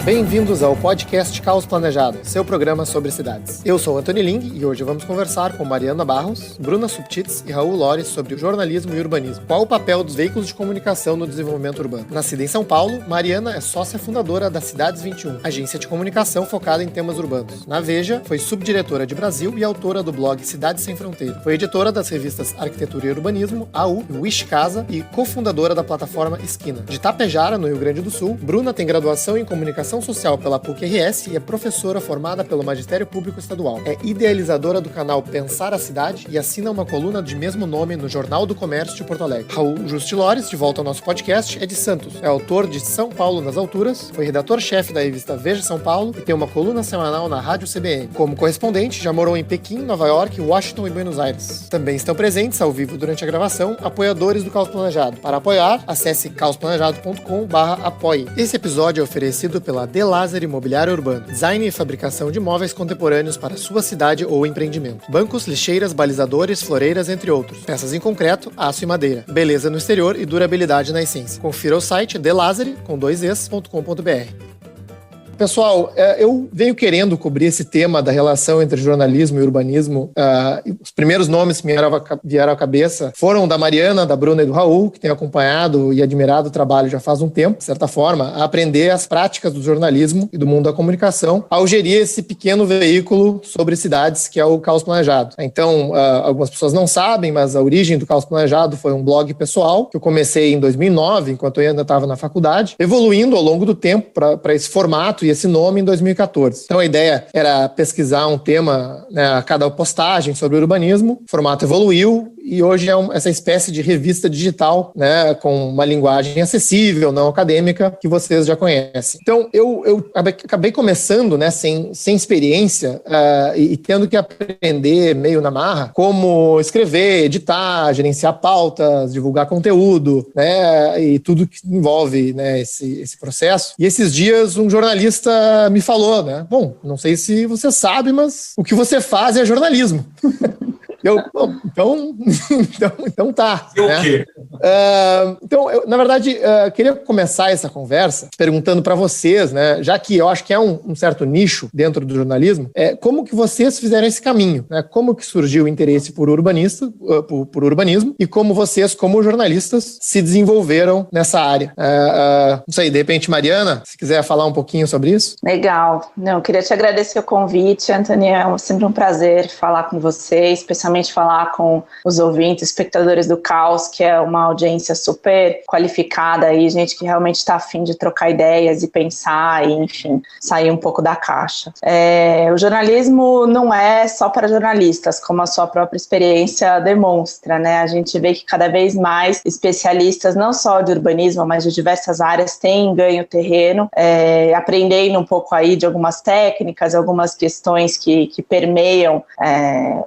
Bem-vindos ao podcast Caos Planejado, seu programa sobre cidades. Eu sou Antônio Ling e hoje vamos conversar com Mariana Barros, Bruna Subtits e Raul Lores sobre o jornalismo e urbanismo. Qual o papel dos veículos de comunicação no desenvolvimento urbano? Nascida em São Paulo, Mariana é sócia fundadora da Cidades 21, agência de comunicação focada em temas urbanos. Na Veja, foi subdiretora de Brasil e autora do blog Cidades Sem Fronteira. Foi editora das revistas Arquitetura e Urbanismo, AU e Wish Casa e cofundadora da plataforma Esquina. De Tapejara, no Rio Grande do Sul, Bruna tem graduação em comunicação social pela PUC-RS e é professora formada pelo Magistério Público Estadual. É idealizadora do canal Pensar a Cidade e assina uma coluna de mesmo nome no Jornal do Comércio de Porto Alegre. Raul Justi Lores, de volta ao nosso podcast, é de Santos. É autor de São Paulo nas Alturas, foi redator-chefe da revista Veja São Paulo e tem uma coluna semanal na Rádio CBN. Como correspondente, já morou em Pequim, Nova York, Washington e Buenos Aires. Também estão presentes ao vivo durante a gravação apoiadores do Caos Planejado. Para apoiar, acesse caosplanejado.com/apoie. Esse episódio é oferecido pela Delazar Imobiliário Urbano, design e fabricação de móveis contemporâneos para sua cidade ou empreendimento. Bancos, lixeiras, balizadores, floreiras, entre outros. Peças em concreto, aço e madeira. Beleza no exterior e durabilidade na essência. Confira o site delazare.com.br. Pessoal, eu venho querendo cobrir esse tema da relação entre jornalismo e urbanismo. Os primeiros nomes que me vieram à cabeça foram da Mariana, da Bruna e do Raul, que têm acompanhado e admirado o trabalho já faz um tempo, de certa forma, a aprender as práticas do jornalismo e do mundo da comunicação ao gerir esse pequeno veículo sobre cidades que é o Caos Planejado. Então, algumas pessoas não sabem, mas a origem do Caos Planejado foi um blog pessoal que eu comecei em 2009, enquanto eu ainda estava na faculdade, evoluindo ao longo do tempo para esse formato e esse nome em 2014. Então a ideia era pesquisar um tema, né, a cada postagem sobre urbanismo. O formato evoluiu e hoje é essa espécie de revista digital, né, com uma linguagem acessível, não acadêmica, que vocês já conhecem. Então eu acabei começando, né, sem experiência e tendo que aprender meio na marra como escrever, editar, gerenciar pautas, divulgar conteúdo, né, e tudo que envolve, né, esse processo. E esses dias um jornalista me falou, né? Bom, não sei se você sabe, mas o que você faz é jornalismo. Então tá. E o quê? Então, na verdade, queria começar essa conversa perguntando para vocês, né? Já que eu acho que é um certo nicho dentro do jornalismo, como que vocês fizeram esse caminho, né? Como que surgiu o interesse por urbanismo e como vocês, como jornalistas, se desenvolveram nessa área. Não sei, de repente, Mariana, se quiser falar um pouquinho sobre isso. Legal. Não, queria te agradecer o convite, Antônio. É sempre um prazer falar com você, especialmente falar com os ouvintes, espectadores do Caos, que é uma audiência super qualificada e gente que realmente está a fim de trocar ideias e pensar e, enfim, sair um pouco da caixa. O jornalismo não é só para jornalistas, como a sua própria experiência demonstra, né? A gente vê que cada vez mais especialistas, não só de urbanismo, mas de diversas áreas, têm ganho terreno, aprendendo um pouco aí de algumas técnicas, algumas questões que permeiam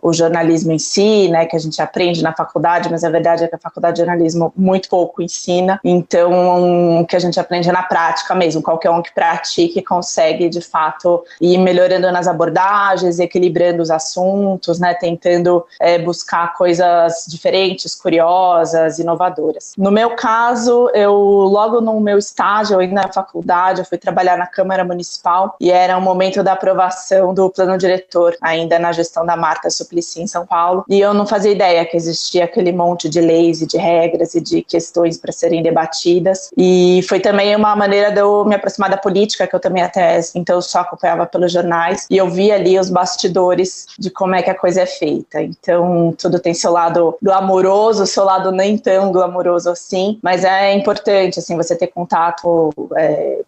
o jornalismo em si, né, que a gente aprende na faculdade, mas a verdade é que a faculdade de jornalismo muito pouco ensina, então o que a gente aprende é na prática mesmo, qualquer um que pratique consegue de fato ir melhorando nas abordagens, equilibrando os assuntos, né, tentando buscar coisas diferentes, curiosas, inovadoras. No meu caso, logo no meu estágio, ainda na faculdade, eu fui trabalhar na Câmara Municipal e era o momento da aprovação do plano diretor, ainda na gestão da Marta Suplicy em São Paulo, e eu não fazia ideia que existia aquele monte de leis e de regras e de questões para serem debatidas, e foi também uma maneira de eu me aproximar da política, que eu também até então só acompanhava pelos jornais, e eu via ali os bastidores de como é que a coisa é feita. Então tudo tem seu lado glamouroso, seu lado nem tão glamouroso assim, mas é importante assim, você ter contato,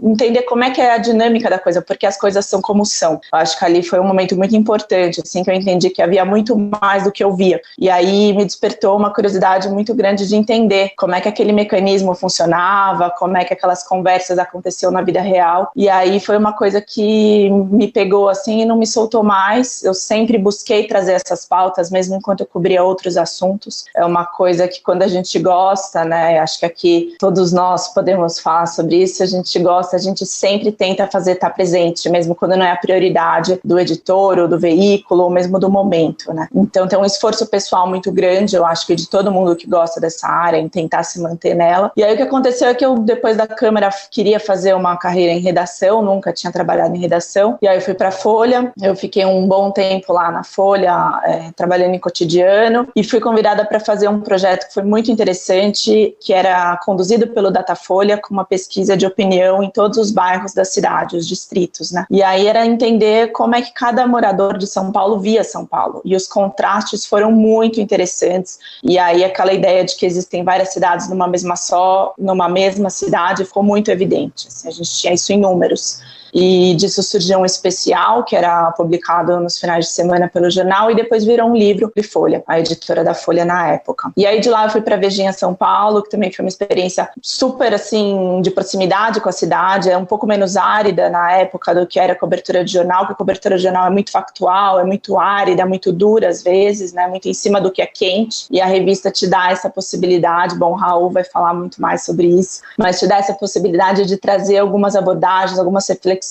entender como é que é a dinâmica da coisa, porque as coisas são como são. Eu acho que ali foi um momento muito importante, assim, que eu entendi que havia muito mais do que eu via. E aí me despertou uma curiosidade muito grande de entender como é que aquele mecanismo funcionava, como é que aquelas conversas aconteciam na vida real. E aí foi uma coisa que me pegou assim e não me soltou mais. Eu sempre busquei trazer essas pautas, mesmo enquanto eu cobria outros assuntos. É uma coisa que quando a gente gosta, né, acho que aqui todos nós podemos falar sobre isso, a gente gosta, a gente sempre tenta fazer estar presente, mesmo quando não é a prioridade do editor ou do veículo, ou mesmo do momento, né. Então tem um esforço pessoal muito grande, eu acho que de todo mundo que gosta dessa área, em tentar se manter nela. E aí o que aconteceu é que eu, depois da Câmara, queria fazer uma carreira em redação, nunca tinha trabalhado em redação, e aí eu fui para a Folha, eu fiquei um bom tempo lá na Folha, trabalhando em cotidiano, e fui convidada para fazer um projeto que foi muito interessante, que era conduzido pelo Datafolha, com uma pesquisa de opinião em todos os bairros da cidade, os distritos, né? E aí era entender como é que cada morador de São Paulo via São Paulo, e os contrastes foram muito interessantes, e aí aquela ideia de que existem várias cidades numa mesma cidade ficou muito evidente, assim, a gente tinha isso em números. E disso surgiu um especial que era publicado nos finais de semana pelo jornal e depois virou um livro de Folha, a editora da Folha na época. E aí de lá eu fui para Vejinha São Paulo, que também foi uma experiência super assim de proximidade com a cidade, é um pouco menos árida na época do que era a cobertura de jornal, porque a cobertura de jornal é muito factual, é muito árida, muito dura às vezes, né, muito em cima do que é quente, e a revista te dá essa possibilidade, bom, o Raul vai falar muito mais sobre isso, mas te dá essa possibilidade de trazer algumas abordagens, algumas reflexões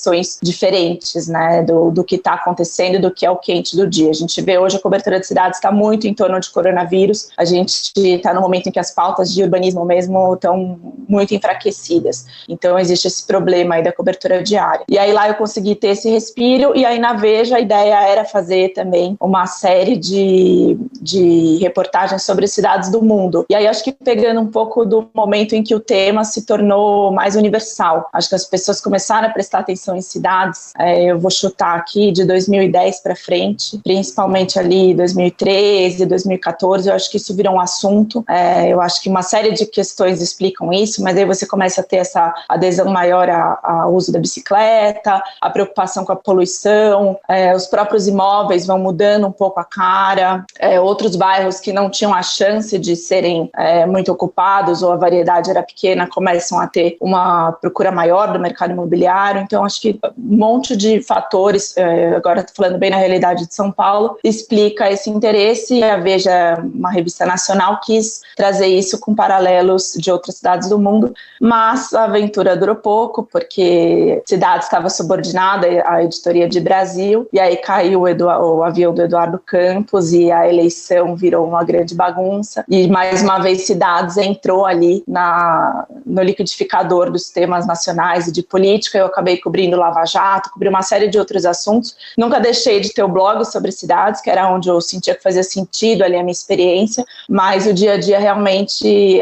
diferentes, né, do que está acontecendo e do que é o quente do dia. A gente vê hoje a cobertura de cidades está muito em torno de coronavírus, a gente está no momento em que as pautas de urbanismo mesmo estão muito enfraquecidas, então existe esse problema aí da cobertura diária. E aí lá eu consegui ter esse respiro, e aí na Veja a ideia era fazer também uma série de reportagens sobre cidades do mundo, e aí acho que pegando um pouco do momento em que o tema se tornou mais universal, acho que as pessoas começaram a prestar atenção em cidades, eu vou chutar aqui de 2010 para frente, principalmente ali 2013, 2014, eu acho que isso virou um assunto, eu acho que uma série de questões explicam isso, mas aí você começa a ter essa adesão maior ao uso da bicicleta, a preocupação com a poluição, os próprios imóveis vão mudando um pouco a cara, outros bairros que não tinham a chance de serem muito ocupados ou a variedade era pequena começam a ter uma procura maior do mercado imobiliário, então acho que um monte de fatores, agora estou falando bem na realidade de São Paulo, explica esse interesse, e a Veja, uma revista nacional, quis trazer isso com paralelos de outras cidades do mundo, mas a aventura durou pouco, porque cidade estava subordinada à editoria de Brasil, e aí caiu o avião do Eduardo Campos, e a eleição virou uma grande bagunça, e mais uma vez cidades entrou ali no liquidificador dos temas nacionais e de política. Eu acabei cobrindo Lava Jato, cobri uma série de outros assuntos. Nunca deixei de ter o blog sobre cidades, que era onde eu sentia que fazia sentido ali a minha experiência, mas o dia a dia realmente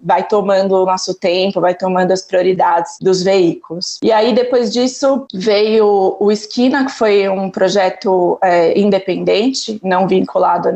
vai tomando o nosso tempo, vai tomando as prioridades dos veículos. E aí, depois disso, veio o Esquina, que foi um projeto independente, não vinculado a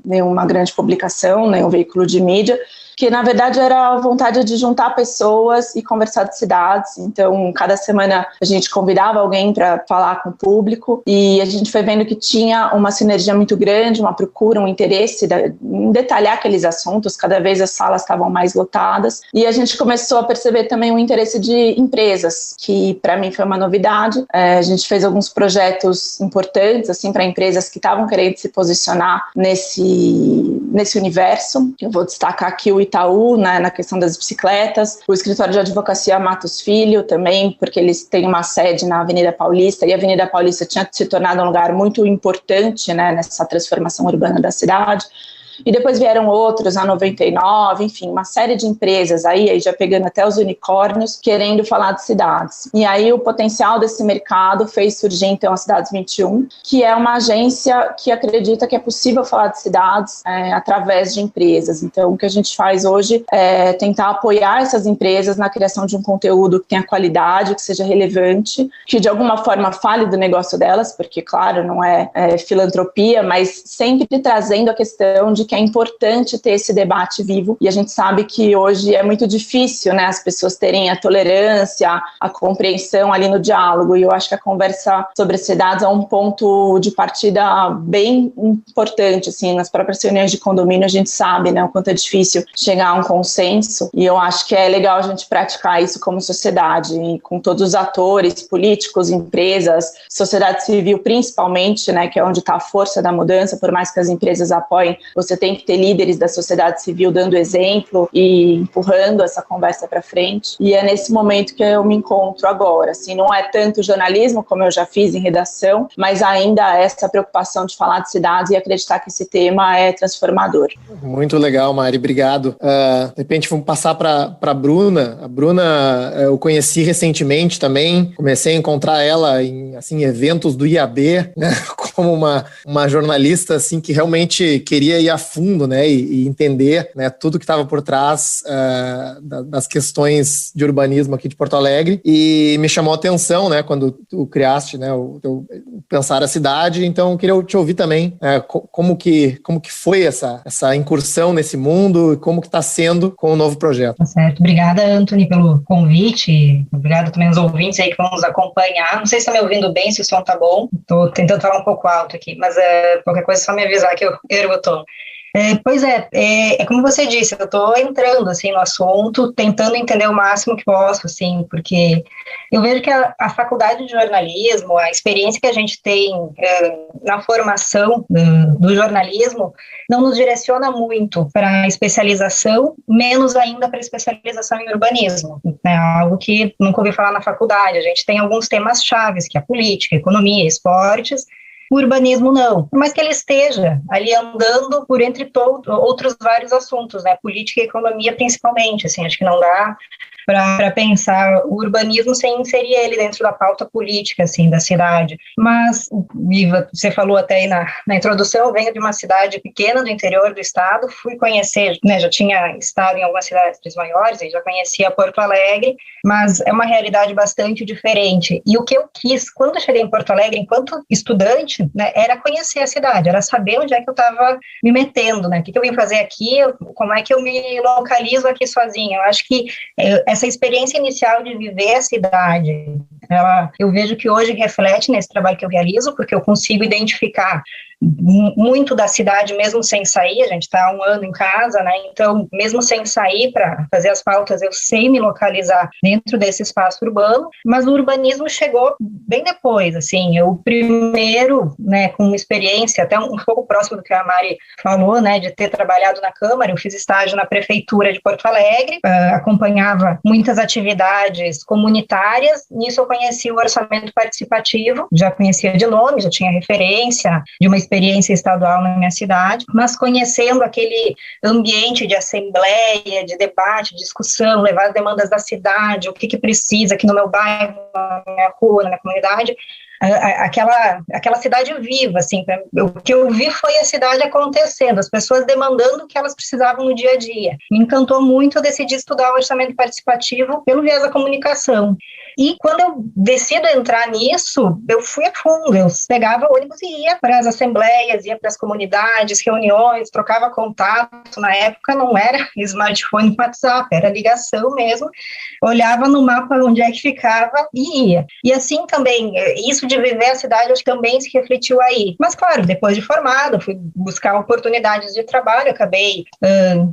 nenhuma grande publicação, nenhum veículo de mídia, que na verdade era a vontade de juntar pessoas e conversar de cidades. Então, cada semana a gente convidava alguém para falar com o público, e a gente foi vendo que tinha uma sinergia muito grande, uma procura, um interesse em detalhar aqueles assuntos. Cada vez as salas estavam mais lotadas, e a gente começou a perceber também um interesse de empresas, que para mim foi uma novidade. A gente fez alguns projetos importantes assim, para empresas que estavam querendo se posicionar nesse universo. Eu vou destacar aqui o Itaú, né, na questão das bicicletas, o escritório de advocacia Matos Filho também, porque eles têm uma sede na Avenida Paulista, e a Avenida Paulista tinha se tornado um lugar muito importante, né, nessa transformação urbana da cidade. E depois vieram outros, a 99, enfim, uma série de empresas aí já pegando até os unicórnios, querendo falar de cidades. E aí o potencial desse mercado fez surgir então a Cidades 21, que é uma agência que acredita que é possível falar de cidades através de empresas. Então o que a gente faz hoje é tentar apoiar essas empresas na criação de um conteúdo que tenha qualidade, que seja relevante, que de alguma forma fale do negócio delas, porque claro, não é filantropia, mas sempre trazendo a questão de que é importante ter esse debate vivo, e a gente sabe que hoje é muito difícil, né, as pessoas terem a tolerância, a compreensão ali no diálogo, e eu acho que a conversa sobre cidades é um ponto de partida bem importante, assim, nas próprias reuniões de condomínio a gente sabe, né, o quanto é difícil chegar a um consenso, e eu acho que é legal a gente praticar isso como sociedade, e com todos os atores, políticos, empresas, sociedade civil principalmente, né, que é onde está a força da mudança, por mais que as empresas apoiem, você você tem que ter líderes da sociedade civil dando exemplo e empurrando essa conversa para frente. E é nesse momento que eu me encontro agora. Assim, não é tanto jornalismo, como eu já fiz em redação, mas ainda essa preocupação de falar de cidades e acreditar que esse tema é transformador. Muito legal, Mari, obrigado. De repente vamos passar para a Bruna. A Bruna eu conheci recentemente também, comecei a encontrar ela em assim, eventos do IAB, né, como uma jornalista assim, que realmente queria ir a fundo, né, e entender, né, tudo que estava por trás das questões de urbanismo aqui de Porto Alegre, e me chamou a atenção, né, quando tu criaste, né, o Pensar a Cidade. Então eu queria te ouvir também, como que foi essa incursão nesse mundo e como que está sendo com o novo projeto. Tá certo. Obrigada, Anthony, pelo convite. Obrigada também aos ouvintes aí que vão nos acompanhar. Não sei se estão me ouvindo bem, se o som tá bom. Estou tentando falar um pouco alto aqui, mas qualquer coisa é só me avisar que eu ergo o tom. Pois é como você disse, eu estou entrando assim, no assunto, tentando entender o máximo que posso, assim, porque eu vejo que a faculdade de jornalismo, a experiência que a gente tem na formação do jornalismo, não nos direciona muito para a especialização, menos ainda para a especialização em urbanismo. É algo que nunca ouvi falar na faculdade. A gente tem alguns temas chaves, que é a política, economia, esportes. O urbanismo não, mas que ele esteja ali andando por entre outros vários assuntos, né, política e economia principalmente, assim, acho que não dá para pensar o urbanismo sem inserir ele dentro da pauta política, assim, da cidade. Mas, Viva, você falou até aí na introdução, eu venho de uma cidade pequena do interior do estado, fui conhecer, né, já tinha estado em algumas cidades maiores, e já conhecia Porto Alegre, mas é uma realidade bastante diferente. E o que eu quis, quando eu cheguei em Porto Alegre, enquanto estudante, né, era conhecer a cidade, era saber onde é que eu estava me metendo, né, o que eu vim fazer aqui, como é que eu me localizo aqui sozinha. Eu acho que essa experiência inicial de viver a cidade, eu vejo que hoje reflete nesse trabalho que eu realizo, porque eu consigo identificar muito da cidade mesmo sem sair. A gente está há um ano em casa, né? Então, mesmo sem sair para fazer as pautas, eu sei me localizar dentro desse espaço urbano, mas o urbanismo chegou bem depois, assim, eu primeiro, né, com uma experiência até um pouco próximo do que a Mari falou, né, de ter trabalhado na Câmara. Eu fiz estágio na Prefeitura de Porto Alegre, acompanhava muitas atividades comunitárias. Nisso eu conheci o orçamento participativo, já conhecia de nome, já tinha referência de uma experiência estadual na minha cidade, mas conhecendo aquele ambiente de assembleia, de debate, de discussão, levar as demandas da cidade, o que precisa aqui no meu bairro, na minha rua, na minha comunidade, aquela cidade viva, assim, o que eu vi foi a cidade acontecendo, as pessoas demandando o que elas precisavam no dia a dia. Me encantou muito, eu decidi estudar o orçamento participativo pelo viés da comunicação. E quando eu decido entrar nisso, eu fui a fundo, eu pegava ônibus e ia para as assembleias, ia para as comunidades, reuniões, trocava contato. Na época não era smartphone, WhatsApp, era ligação mesmo, olhava no mapa onde é que ficava e ia. E assim também, isso de viver a cidade, acho que também se refletiu aí. Mas claro, depois de formada, fui buscar oportunidades de trabalho, acabei,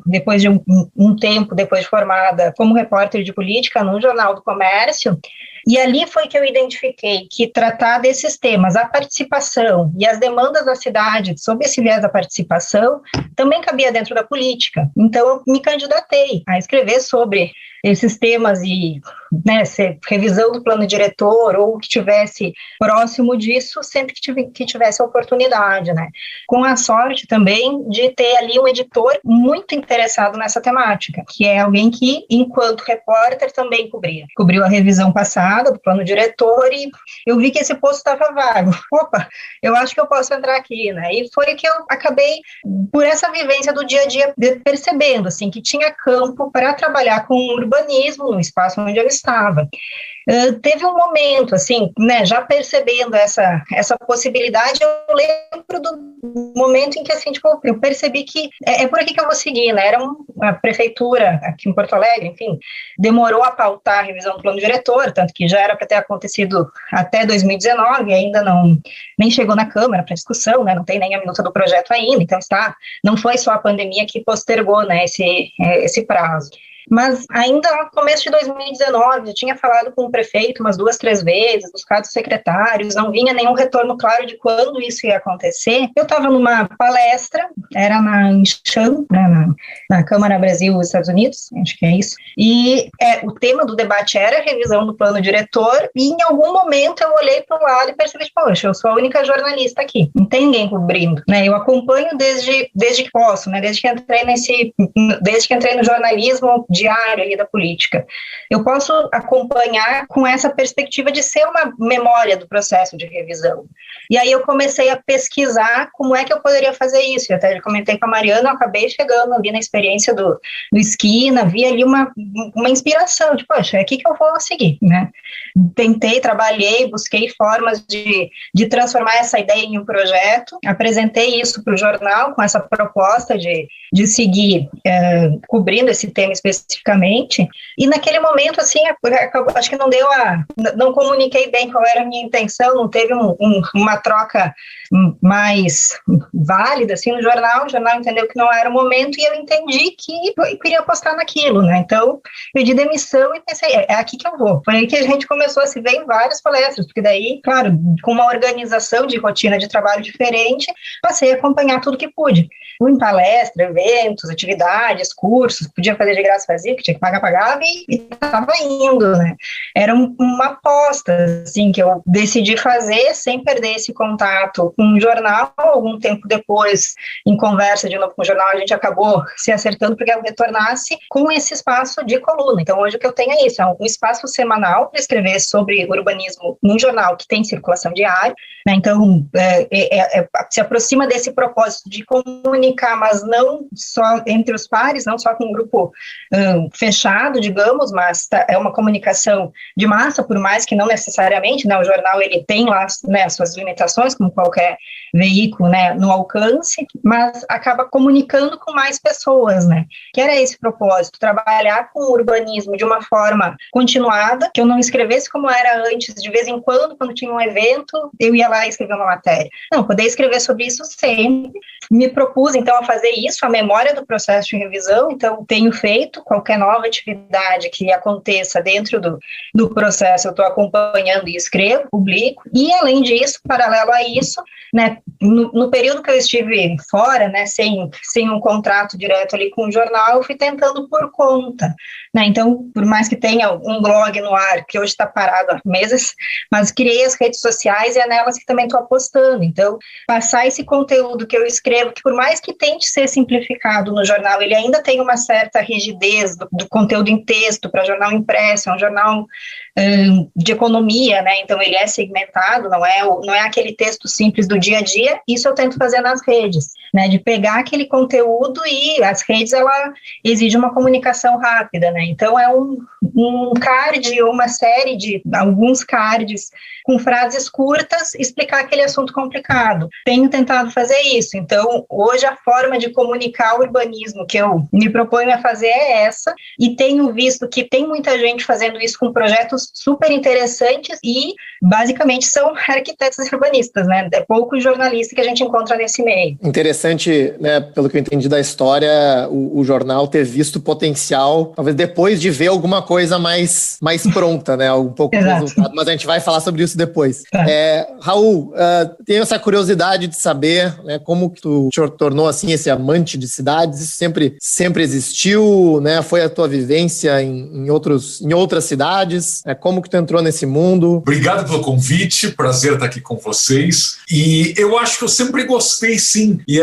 depois de um tempo, depois de formada, como repórter de política no Jornal do Comércio. E ali foi que eu identifiquei que tratar desses temas, a participação e as demandas da cidade, sob esse viés da participação, também cabia dentro da política. Então, eu me candidatei a escrever sobre esses temas e, né, revisão do plano diretor ou que tivesse próximo disso, sempre que tivesse a oportunidade, né? Com a sorte também de ter ali um editor muito interessado nessa temática, que é alguém que, enquanto repórter, também cobriu a revisão passada do plano diretor, e eu vi que esse posto estava vago. Opa, eu acho que eu posso entrar aqui, né? E foi que eu acabei, por essa vivência do dia a dia, percebendo, assim, que tinha campo para trabalhar com urbanismo no espaço onde eu estava. Teve um momento, assim, né, já percebendo essa possibilidade, eu lembro do momento em que, assim, tipo, eu percebi que é por aqui que eu vou seguir, né? Era uma prefeitura aqui em Porto Alegre, enfim, demorou a pautar a revisão do plano diretor, tanto que já era para ter acontecido até 2019, ainda nem chegou na Câmara para discussão, né? Não tem nem a minuta do projeto ainda, então não foi só a pandemia que postergou, né, esse prazo. Mas ainda no começo de 2019, eu tinha falado com o prefeito umas 2, 3 vezes, buscado secretários, não vinha nenhum retorno claro de quando isso ia acontecer. Eu estava numa palestra, era em Cham, né, na Câmara Brasil dos Estados Unidos, acho que é isso, e o tema do debate era a revisão do plano diretor, e em algum momento eu olhei para o lado e percebi, poxa, eu sou a única jornalista aqui, não tem ninguém cobrindo, né? Eu acompanho desde que posso, né? Desde que entrei no jornalismo diário ali da política. Eu posso acompanhar com essa perspectiva de ser uma memória do processo de revisão. E aí eu comecei a pesquisar como é que eu poderia fazer isso. Eu até comentei com a Mariana, eu acabei chegando ali na experiência do Esquina, vi ali uma inspiração, de, poxa, é aqui que eu vou seguir, né? Tentei, trabalhei, busquei formas de transformar essa ideia em um projeto, apresentei isso para o jornal com essa proposta de seguir cobrindo esse tema especificamente, e naquele momento, assim, acho que não comuniquei bem qual era a minha intenção, não teve uma troca mais válida, assim, no jornal, o jornal entendeu que não era o momento, e eu entendi que eu queria apostar naquilo, né, então pedi demissão e pensei, é aqui que eu vou. Foi aí que a gente começou a se ver em várias palestras, porque daí, claro, com uma organização de rotina de trabalho diferente, passei a acompanhar tudo que pude. Fui em palestra, eventos, atividades, cursos, podia fazer de graça, fazia, que tinha que pagar, pagava, e estava indo, né. Era uma aposta, assim, que eu decidi fazer sem perder esse contato com o jornal. Algum tempo depois, em conversa de novo com o jornal, a gente acabou se acertando para que eu retornasse com esse espaço de coluna. Então, hoje o que eu tenho é isso, é um espaço semanal para escrever sobre urbanismo num jornal que tem circulação diária, né? Então, se aproxima desse propósito de comunicar, mas não só entre os pares, não só com um grupo fechado, digamos, mas é uma comunicação de massa, por mais que não necessariamente, né, o jornal ele tem lá, né, suas limitações, como qualquer veículo, né, no alcance, mas acaba comunicando com mais pessoas, né, que era esse propósito, trabalhar com o urbanismo de uma forma continuada, que eu não escrevesse como era antes, de vez em quando tinha um evento, eu ia lá escrever uma matéria. Não, poder escrever sobre isso sempre. Me propus, então, a fazer isso, a memória do processo de revisão, então, tenho feito qualquer nova atividade que aconteça dentro do processo, eu estou acompanhando e escrevo, publico, e, além disso, paralelo a isso, né, no período que eu estive fora, né, sem um contrato direto ali com o jornal, eu fui tentando por conta, né, então, por mais que tenha um blog no ar, que hoje está parado há meses, mas criei as redes sociais e é nelas que também estou apostando, então, passar esse conteúdo que eu escrevo, que por mais que tente ser simplificado no jornal, ele ainda tem uma certa rigidez do conteúdo em texto para jornal impresso, é um jornal de economia, né, então ele é segmentado, não é aquele texto simples do dia a dia. Isso eu tento fazer nas redes, né, de pegar aquele conteúdo, e as redes, ela exige uma comunicação rápida, né, então é um card, uma série de alguns cards com frases curtas, explicar aquele assunto complicado. Tenho tentado fazer isso, então hoje a forma de comunicar o urbanismo que eu me proponho a fazer é essa, e tenho visto que tem muita gente fazendo isso com projetos super interessantes e basicamente são arquitetos e urbanistas, né? É pouco jornalista que a gente encontra nesse meio. Interessante, né? Pelo que eu entendi da história, o jornal ter visto potencial, talvez depois de ver alguma coisa mais pronta, né? Um pouco do resultado, mas a gente vai falar sobre isso depois. Raul, tenho essa curiosidade de saber, né, como que tu te tornou assim esse amante de cidades. Isso sempre existiu, né? Foi a tua vivência em outras cidades? Como que tu entrou nesse mundo? Obrigado pelo convite, prazer estar aqui com vocês. E eu acho que eu sempre gostei, sim. E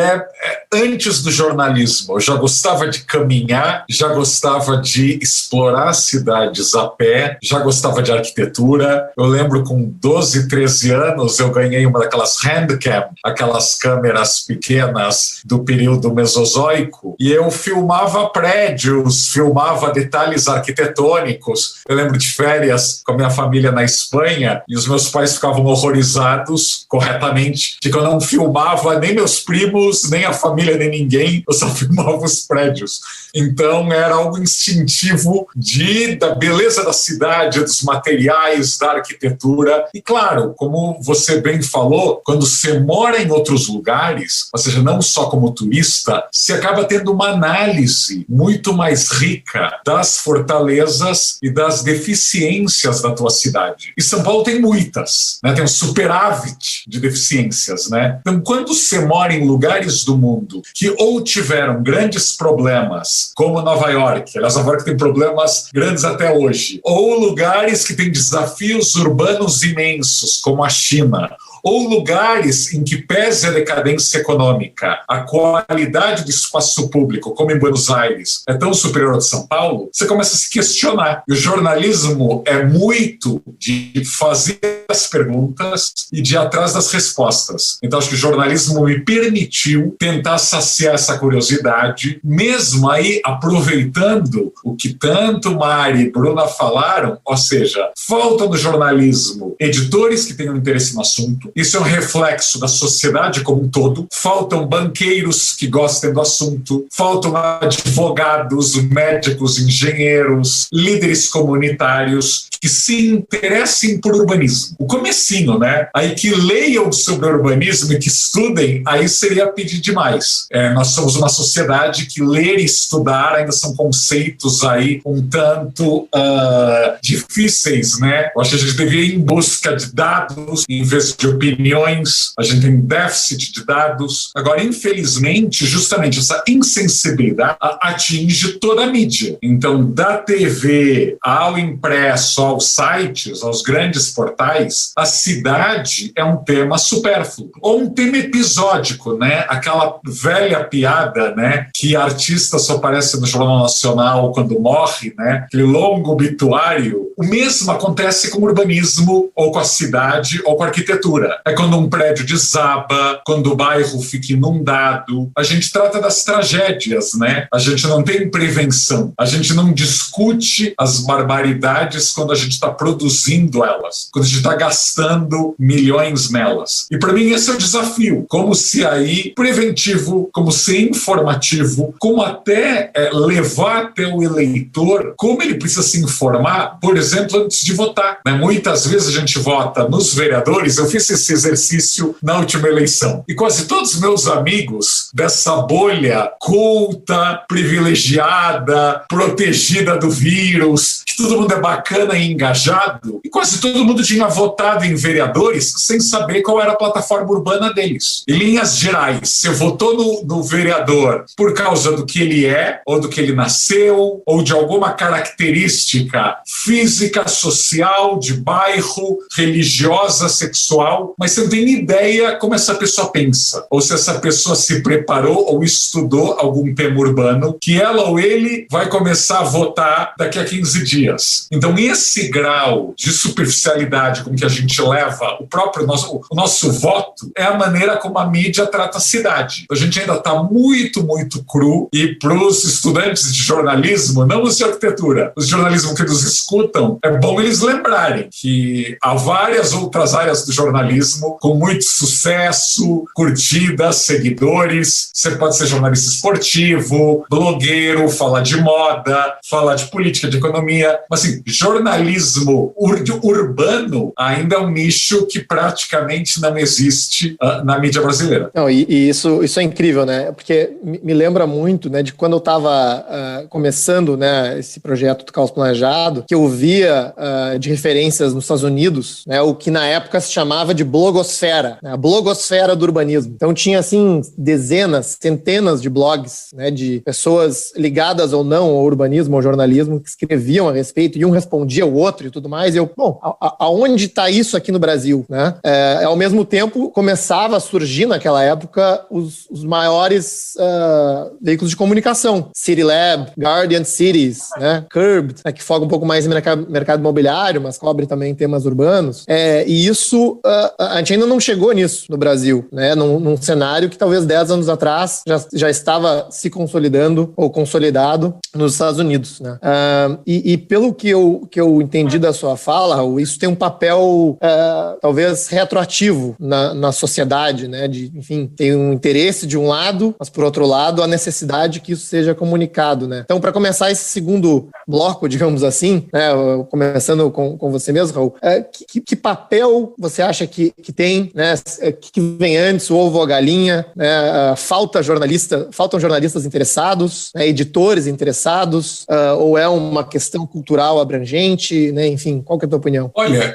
antes do jornalismo, eu já gostava de caminhar, já gostava de explorar cidades a pé, já gostava de arquitetura. Eu lembro com 12, 13 anos, eu ganhei uma daquelas handcam, aquelas câmeras pequenas do período mesozoico, e eu filmava prédios, filmava detalhes arquitetônicos. Eu lembro de férias com a minha família na Espanha, e os meus pais ficavam horrorizados, corretamente, de que eu não filmava nem meus primos, nem a família, nem ninguém, eu só filmava os prédios. Então era algo instintivo da beleza da cidade, dos materiais, da arquitetura. E claro, como você bem falou, quando você mora em outros lugares, ou seja, não só como turista, você acaba tendo uma análise muito mais rica das fortalezas e das deficiências da tua cidade. E São Paulo tem muitas, né? Tem um superávit de deficiências, né? Então, quando você mora em lugares do mundo que ou tiveram grandes problemas, como Nova York, aliás, Nova York tem problemas grandes até hoje, ou lugares que têm desafios urbanos imensos, como a China, ou lugares em que, pese a decadência econômica, a qualidade do espaço público, como em Buenos Aires, é tão superior ao de São Paulo, você começa a se questionar. E o jornalismo é muito de fazer as perguntas e de ir atrás das respostas. Então, acho que o jornalismo me permitiu tentar saciar essa curiosidade, mesmo aí aproveitando o que tanto Mari e Bruna falaram, ou seja, falta no jornalismo editores que tenham interesse no assunto. Isso é um reflexo da sociedade como um todo. Faltam banqueiros que gostem do assunto, faltam advogados, médicos, engenheiros, líderes comunitários que se interessem por urbanismo. O comecinho, né? Aí que leiam sobre urbanismo e que estudem, aí seria pedir demais. Nós somos uma sociedade que ler e estudar ainda são conceitos aí um tanto difíceis, né? Eu acho que a gente deveria ir em busca de dados em vez de opiniões. A gente tem déficit de dados. Agora, infelizmente, justamente essa insensibilidade atinge toda a mídia. Então, da TV ao impresso, aos sites, aos grandes portais, a cidade é um tema supérfluo. Ou um tema episódico, né? Aquela velha piada, né? Que artista só aparece no Jornal Nacional quando morre, né? Aquele longo obituário. O mesmo acontece com o urbanismo, ou com a cidade, ou com a arquitetura. É quando um prédio desaba, quando o bairro fica inundado. A gente trata das tragédias, né? A gente não tem prevenção. A gente não discute as barbaridades quando a gente está produzindo elas, quando a gente está gastando milhões nelas. E para mim esse é o desafio. Como se aí preventivo, como se informativo, como até levar até o eleitor como ele precisa se informar, por exemplo, antes de votar. Né? Muitas vezes a gente vota nos vereadores. Eu fiz esse exercício na última eleição. E quase todos os meus amigos dessa bolha culta, privilegiada, protegida do vírus, que todo mundo é bacana e engajado, e quase todo mundo tinha votado em vereadores sem saber qual era a plataforma urbana deles. Em linhas gerais, você votou no vereador por causa do que ele é, ou do que ele nasceu, ou de alguma característica física, social, de bairro, religiosa, sexual, mas você não tem ideia como essa pessoa pensa, ou se essa pessoa se preparou ou estudou algum tema urbano que ela ou ele vai começar a votar daqui a 15 dias. Então, esse grau de superficialidade com que a gente leva o nosso voto é a maneira como a mídia trata a cidade. A gente ainda está muito, muito cru, e para os estudantes de jornalismo, não os de arquitetura, os de jornalismo que nos escutam, é bom eles lembrarem que há várias outras áreas do jornalismo com muito sucesso, curtidas, seguidores. Você pode ser jornalista esportivo, blogueiro, falar de moda, falar de política, de economia, mas assim, jornalismo urbano ainda é um nicho que praticamente não existe na mídia brasileira. Não, e isso é incrível, né? Porque me lembra muito, né, de quando eu estava começando, né, esse projeto do Caos Planejado, que eu via de referências nos Estados Unidos, né, o que na época se chamava de blogosfera, né, a blogosfera do urbanismo. Então tinha, assim, dezenas, centenas de blogs, né, de pessoas ligadas ou não ao urbanismo, ao jornalismo, que escreviam a respeito, e um respondia ao outro e tudo mais. E eu, bom, aonde está isso aqui no Brasil, né? Ao mesmo tempo, começava a surgir naquela época os maiores veículos de comunicação. CityLab, Guardian Cities, né? Curbed, né, que foca um pouco mais em mercado imobiliário, mas cobre também temas urbanos. E isso, a gente ainda não chegou nisso no Brasil, né? Num cenário que talvez 10 anos atrás já estava se consolidando ou consolidado nos Estados Unidos, né? E pelo que eu entendi da sua fala, Raul, isso tem um papel papel talvez retroativo na sociedade, né? Enfim, tem um interesse de um lado, mas por outro lado a necessidade que isso seja comunicado, né? Então, para começar esse segundo bloco, digamos assim, né, começando com você mesmo, Raul, que papel você acha que tem, né? Que vem antes, o ovo ou a galinha, né? Faltam jornalistas interessados, né? Editores interessados, ou é uma questão cultural abrangente, né? Enfim, qual que é a tua opinião? Olha,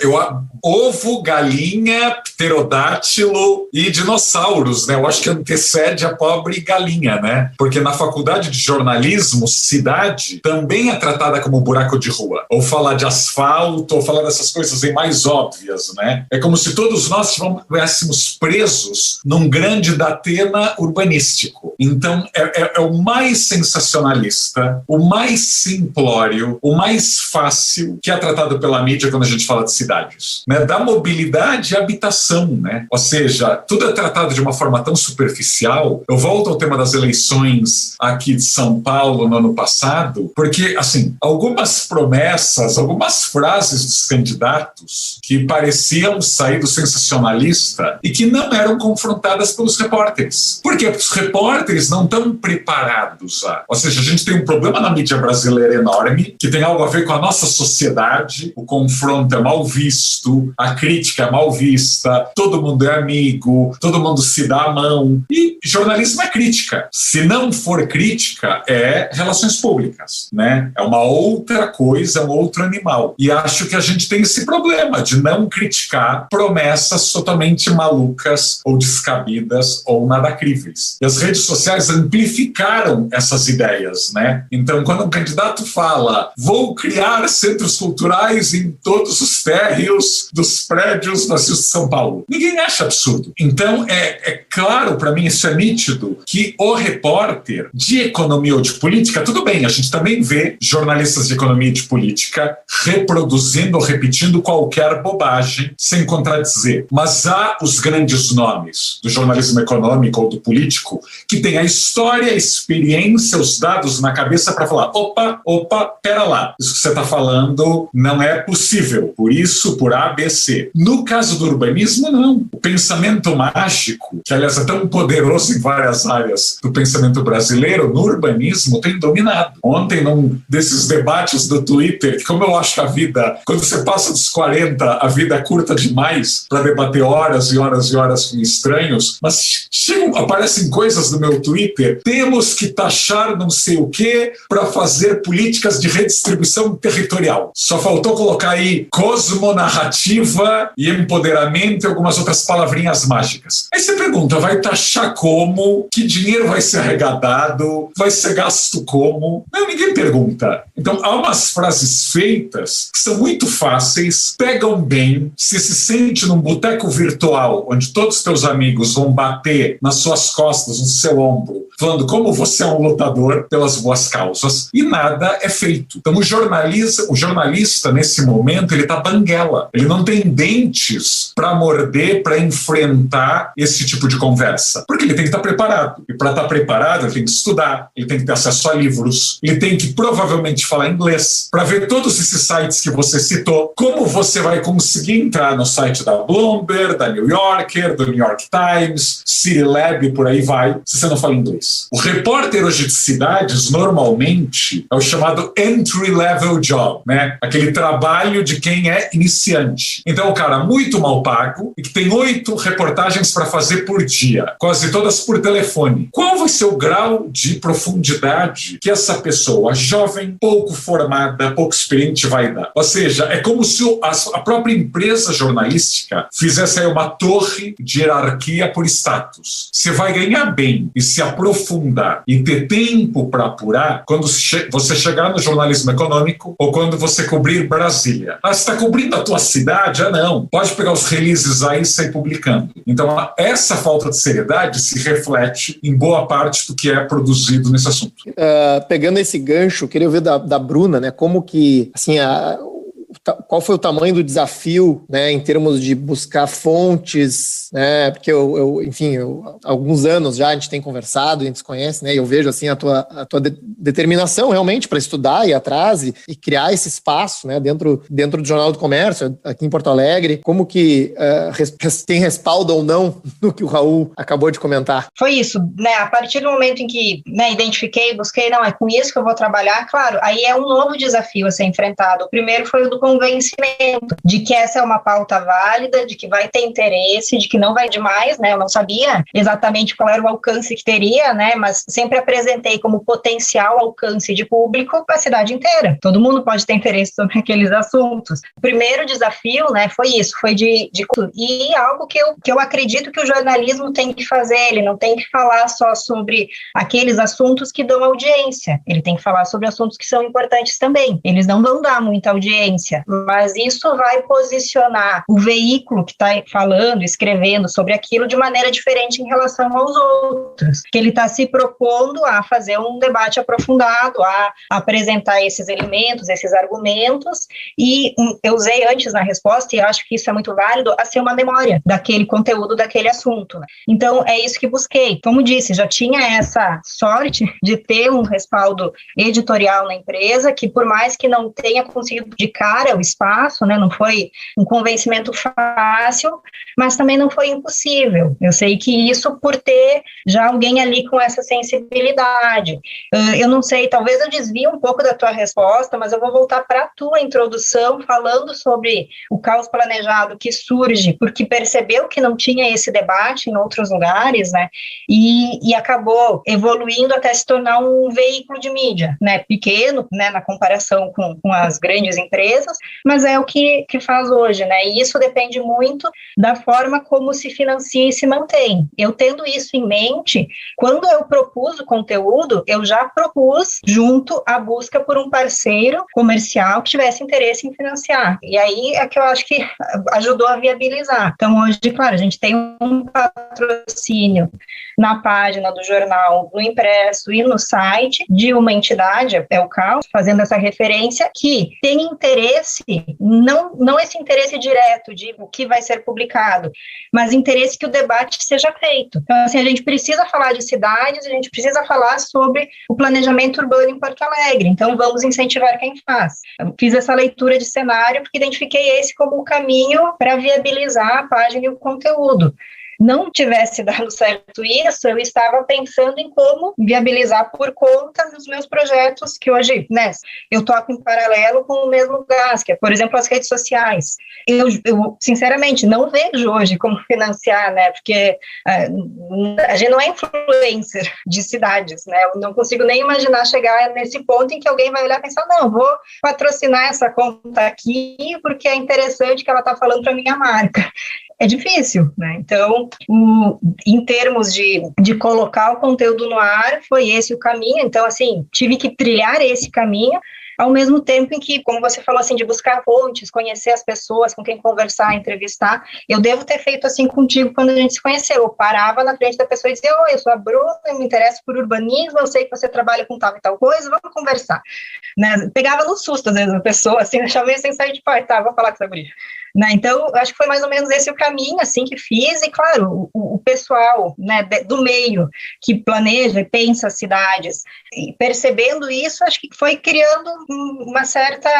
ovo, galinha, pterodátilo e dinossauros, né? Eu acho que antecede a pobre galinha, né? Porque na faculdade de jornalismo, cidade também é tratada como buraco de rua. Ou falar de asfalto, ou falar dessas coisas aí mais óbvias, né? É como se todos nós estivéssemos presos num grande Datena urbanístico. Então, é o mais sensacionalista, o mais simplório, o mais fácil que é tratado pela mídia quando a gente fala de cidades, né? Da mobilidade e habitação, né? Ou seja, tudo é tratado de uma forma tão superficial. Eu volto ao tema das eleições aqui de São Paulo no ano passado, porque, assim, algumas promessas, algumas frases dos candidatos que pareciam sair do sensacionalista e que não eram confrontadas pelos repórteres. Por quê? Porque os repórteres não estão preparados. Ou seja, a gente tem um problema na mídia brasileira enorme, que tem algo a ver com a nossa sociedade. O confronto é mal visto, a crítica é mal vista, todo mundo é amigo, todo mundo se dá a mão. E jornalismo é crítica. Se não for crítica, é relações públicas, né? É uma outra coisa, é um outro animal. E acho que a gente tem esse problema de não criticar promessas totalmente malucas ou descabidas ou nada críveis. E as redes sociais amplificaram essas ideias, né? Então, quando um candidato fala, vou criar centros culturais em todos os térreos dos prédios da cidade de São Paulo, ninguém acha absurdo. Então, é claro, para mim, isso é nítido, que o repórter de economia ou de política, tudo bem, a gente também vê jornalistas de economia e de política reproduzindo ou repetindo qualquer bobagem sem contradizer. Mas há os grandes nomes do jornalismo econômico ou do político que têm a história, a experiência, os dados na cabeça para falar, opa, pera lá, isso que você está falando não é possível, por isso, por A, B, C. No caso do urbanismo, não. O pensamento mágico, que aliás é tão poderoso em várias áreas do pensamento brasileiro, no urbanismo tem dominado. Ontem, num desses debates do Twitter, que como eu acho que a vida, quando você passa dos 40, a vida é curta demais para debater horas e horas e horas com estranhos, mas aparecem coisas no meu Twitter, temos que taxar não sei o que para fazer políticas de redistribuição territorial. Só faltou colocar aí cosmonarrativa e empoderamento e algumas outras palavrinhas mágicas. Aí você pergunta, vai taxar como? Que dinheiro vai ser arrecadado? Vai ser gasto como? Não, ninguém pergunta. Então, há umas frases feitas que são muito fáceis, pegam bem, se sente num boteco virtual, onde todos os teus amigos vão bater nas suas costas, no seu ombro, falando como você é um lutador pelas boas causas, e nada é feito. Então, o jornalista, nesse momento, ele está banguela. Ele não tem dentes para morder, para enfrentar esse tipo de conversa. Porque ele tem que estar preparado. E para estar preparado, ele tem que estudar, ele tem que ter acesso a livros, ele tem que provavelmente falar inglês, para ver todos esses sites que você citou. Como você vai conseguir entrar no site da Bloomberg, da New Yorker, do New York Times, City Lab, por aí vai, se você não fala inglês. O repórter hoje de cidades, normalmente, é o chamado entry-level job, né? Aquele trabalho de quem é iniciante. Então, é um cara muito mal pago e que tem 8 reportagens para fazer por dia, quase todas por telefone. Qual vai ser o grau de profundidade que essa pessoa jovem, pouco formada, pouco experiente vai dar? Ou seja, é como se a própria empresa jornalística fizesse aí uma torre de hierarquia por status. Você vai ganhar bem e se aprofundar e ter tempo para apurar quando você chegar no jornalismo econômico ou quando você cobrir Brasília. Ah, você está cobrindo a tua cidade? Ah, não. Pode pegar os releases aí e sair publicando. Então, essa falta de seriedade se reflete em boa parte do que é produzido nesse assunto. Pegando esse gancho, queria ouvir da Bruna, né, como que, assim, o qual foi o tamanho do desafio, né, em termos de buscar fontes, né, porque enfim, há alguns anos já a gente tem conversado, a gente se conhece, né, e eu vejo assim a tua determinação realmente para estudar e ir atrás e criar esse espaço, né, dentro do Jornal do Comércio, aqui em Porto Alegre. Como que tem respaldo ou não no que o Raul acabou de comentar? Foi isso, né, a partir do momento em que, né, identifiquei, busquei, não, é com isso que eu vou trabalhar, claro, aí é um novo desafio a ser enfrentado. O primeiro foi o do convencimento de que essa é uma pauta válida, de que vai ter interesse, de que não vai demais, né, eu não sabia exatamente qual era o alcance que teria, né, mas sempre apresentei como potencial alcance de público para a cidade inteira. Todo mundo pode ter interesse sobre aqueles assuntos. O primeiro desafio, né, foi isso, foi e algo que eu acredito que o jornalismo tem que fazer, ele não tem que falar só sobre aqueles assuntos que dão audiência, ele tem que falar sobre assuntos que são importantes também. Eles não vão dar muita audiência, mas isso vai posicionar o veículo que está falando, escrevendo sobre aquilo de maneira diferente em relação aos outros, que ele está se propondo a fazer um debate aprofundado, a apresentar esses elementos, esses argumentos, e eu usei antes na resposta, e acho que isso é muito válido, a ser uma memória daquele conteúdo, daquele assunto, né? Então, é isso que busquei. Como disse, já tinha essa sorte de ter um respaldo editorial na empresa, que por mais que não tenha conseguido de cara o espaço, né, não foi um convencimento fácil, mas também não foi impossível. Eu sei que isso por ter já alguém ali com essa sensibilidade. Eu não sei, talvez eu desvie um pouco da tua resposta, mas eu vou voltar para a tua introdução, falando sobre o caos planejado que surge porque percebeu que não tinha esse debate em outros lugares, né, e acabou evoluindo até se tornar um veículo de mídia, né, pequeno, né, na comparação com as grandes empresas, mas é o que faz hoje, né, e isso depende muito da forma como se financia e se mantém. Eu tendo isso em mente, quando eu propus o conteúdo, eu já propus junto à busca por um parceiro comercial que tivesse interesse em financiar, e aí é que eu acho que ajudou a viabilizar. Então hoje, claro, a gente tem um patrocínio na página do jornal, no impresso e no site de uma entidade, é o Caos, fazendo essa referência, que tem interesse, não esse interesse direto de o que vai ser publicado, mas interesse que o debate seja feito. Então, assim, a gente precisa falar de cidades, a gente precisa falar sobre o planejamento urbano em Porto Alegre, então vamos incentivar quem faz. Eu fiz essa leitura de cenário porque identifiquei esse como o caminho para viabilizar a página e o conteúdo. Não tivesse dado certo isso, eu estava pensando em como viabilizar por conta dos meus projetos que hoje, né, eu toco em paralelo com o mesmo gás, que é, por exemplo, as redes sociais. Eu sinceramente, não vejo hoje como financiar, né, porque a gente não é influencer de cidades, né, eu não consigo nem imaginar chegar nesse ponto em que alguém vai olhar e pensar, não, vou patrocinar essa conta aqui porque é interessante que ela está falando para minha marca. É difícil, né? Então, em termos de colocar o conteúdo no ar, foi esse o caminho. Então, assim, tive que trilhar esse caminho, ao mesmo tempo em que, como você falou, assim, de buscar fontes, conhecer as pessoas, com quem conversar, entrevistar. Eu devo ter feito assim contigo quando a gente se conheceu. Eu parava na frente da pessoa e dizia, oi, eu sou a Bruna, eu me interesso por urbanismo, eu sei que você trabalha com tal e tal coisa, vamos conversar. Né? Pegava no susto, às vezes, a pessoa, assim, deixava meio sem sair de parte, tá, vou falar com essa guria. Né? Então, acho que foi mais ou menos esse o caminho, assim, que fiz, e claro, o pessoal, né, do meio, que planeja e pensa as cidades, e percebendo isso, acho que foi criando uma certa,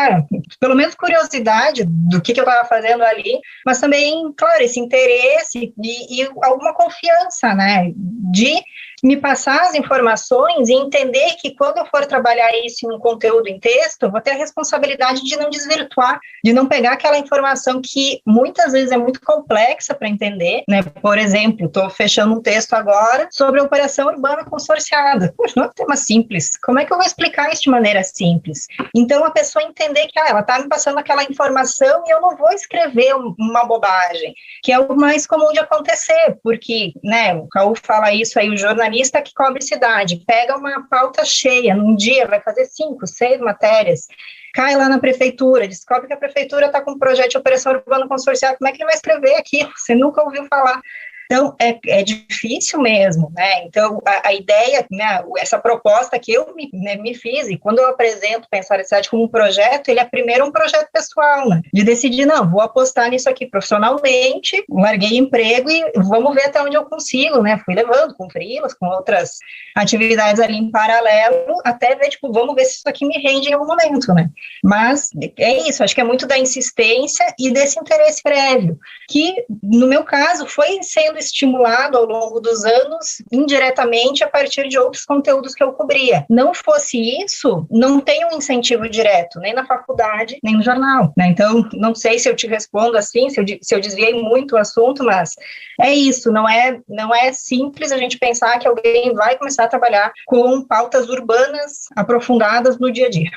pelo menos curiosidade do que eu estava fazendo ali, mas também, claro, esse interesse e alguma confiança, né, de me passar as informações e entender que quando eu for trabalhar isso em um conteúdo em texto, eu vou ter a responsabilidade de não desvirtuar, de não pegar aquela informação que muitas vezes é muito complexa para entender, né? Por exemplo, estou fechando um texto agora sobre a operação urbana consorciada. Poxa, não é um tema simples. Como é que eu vou explicar isso de maneira simples? Então, a pessoa entender que ela está me passando aquela informação e eu não vou escrever uma bobagem, que é o mais comum de acontecer, porque, né, o Raul fala isso aí, o jornalista que cobre cidade, pega uma pauta cheia, num dia vai fazer 5, 6 matérias, cai lá na prefeitura, descobre que a prefeitura está com um projeto de operação urbana consorciada, como é que ele vai escrever aquilo? Você nunca ouviu falar. Então, é difícil mesmo, né? Então, a ideia, né, essa proposta que eu me fiz, e quando eu apresento Pensar a Cidade como um projeto, ele é primeiro um projeto pessoal, né? De decidir, não, vou apostar nisso aqui profissionalmente, larguei emprego e vamos ver até onde eu consigo, né? Fui levando com freelas, com outras atividades ali em paralelo, até ver, tipo, vamos ver se isso aqui me rende em algum momento, né? Mas é isso, acho que é muito da insistência e desse interesse prévio, que, no meu caso, foi sendo estimulado ao longo dos anos, indiretamente, a partir de outros conteúdos que eu cobria. Não fosse isso, não tem um incentivo direto, nem na faculdade, nem no jornal, né? Então, não sei se eu te respondo assim, se eu desviei muito o assunto, mas é isso, não é simples a gente pensar que alguém vai começar a trabalhar com pautas urbanas aprofundadas no dia a dia.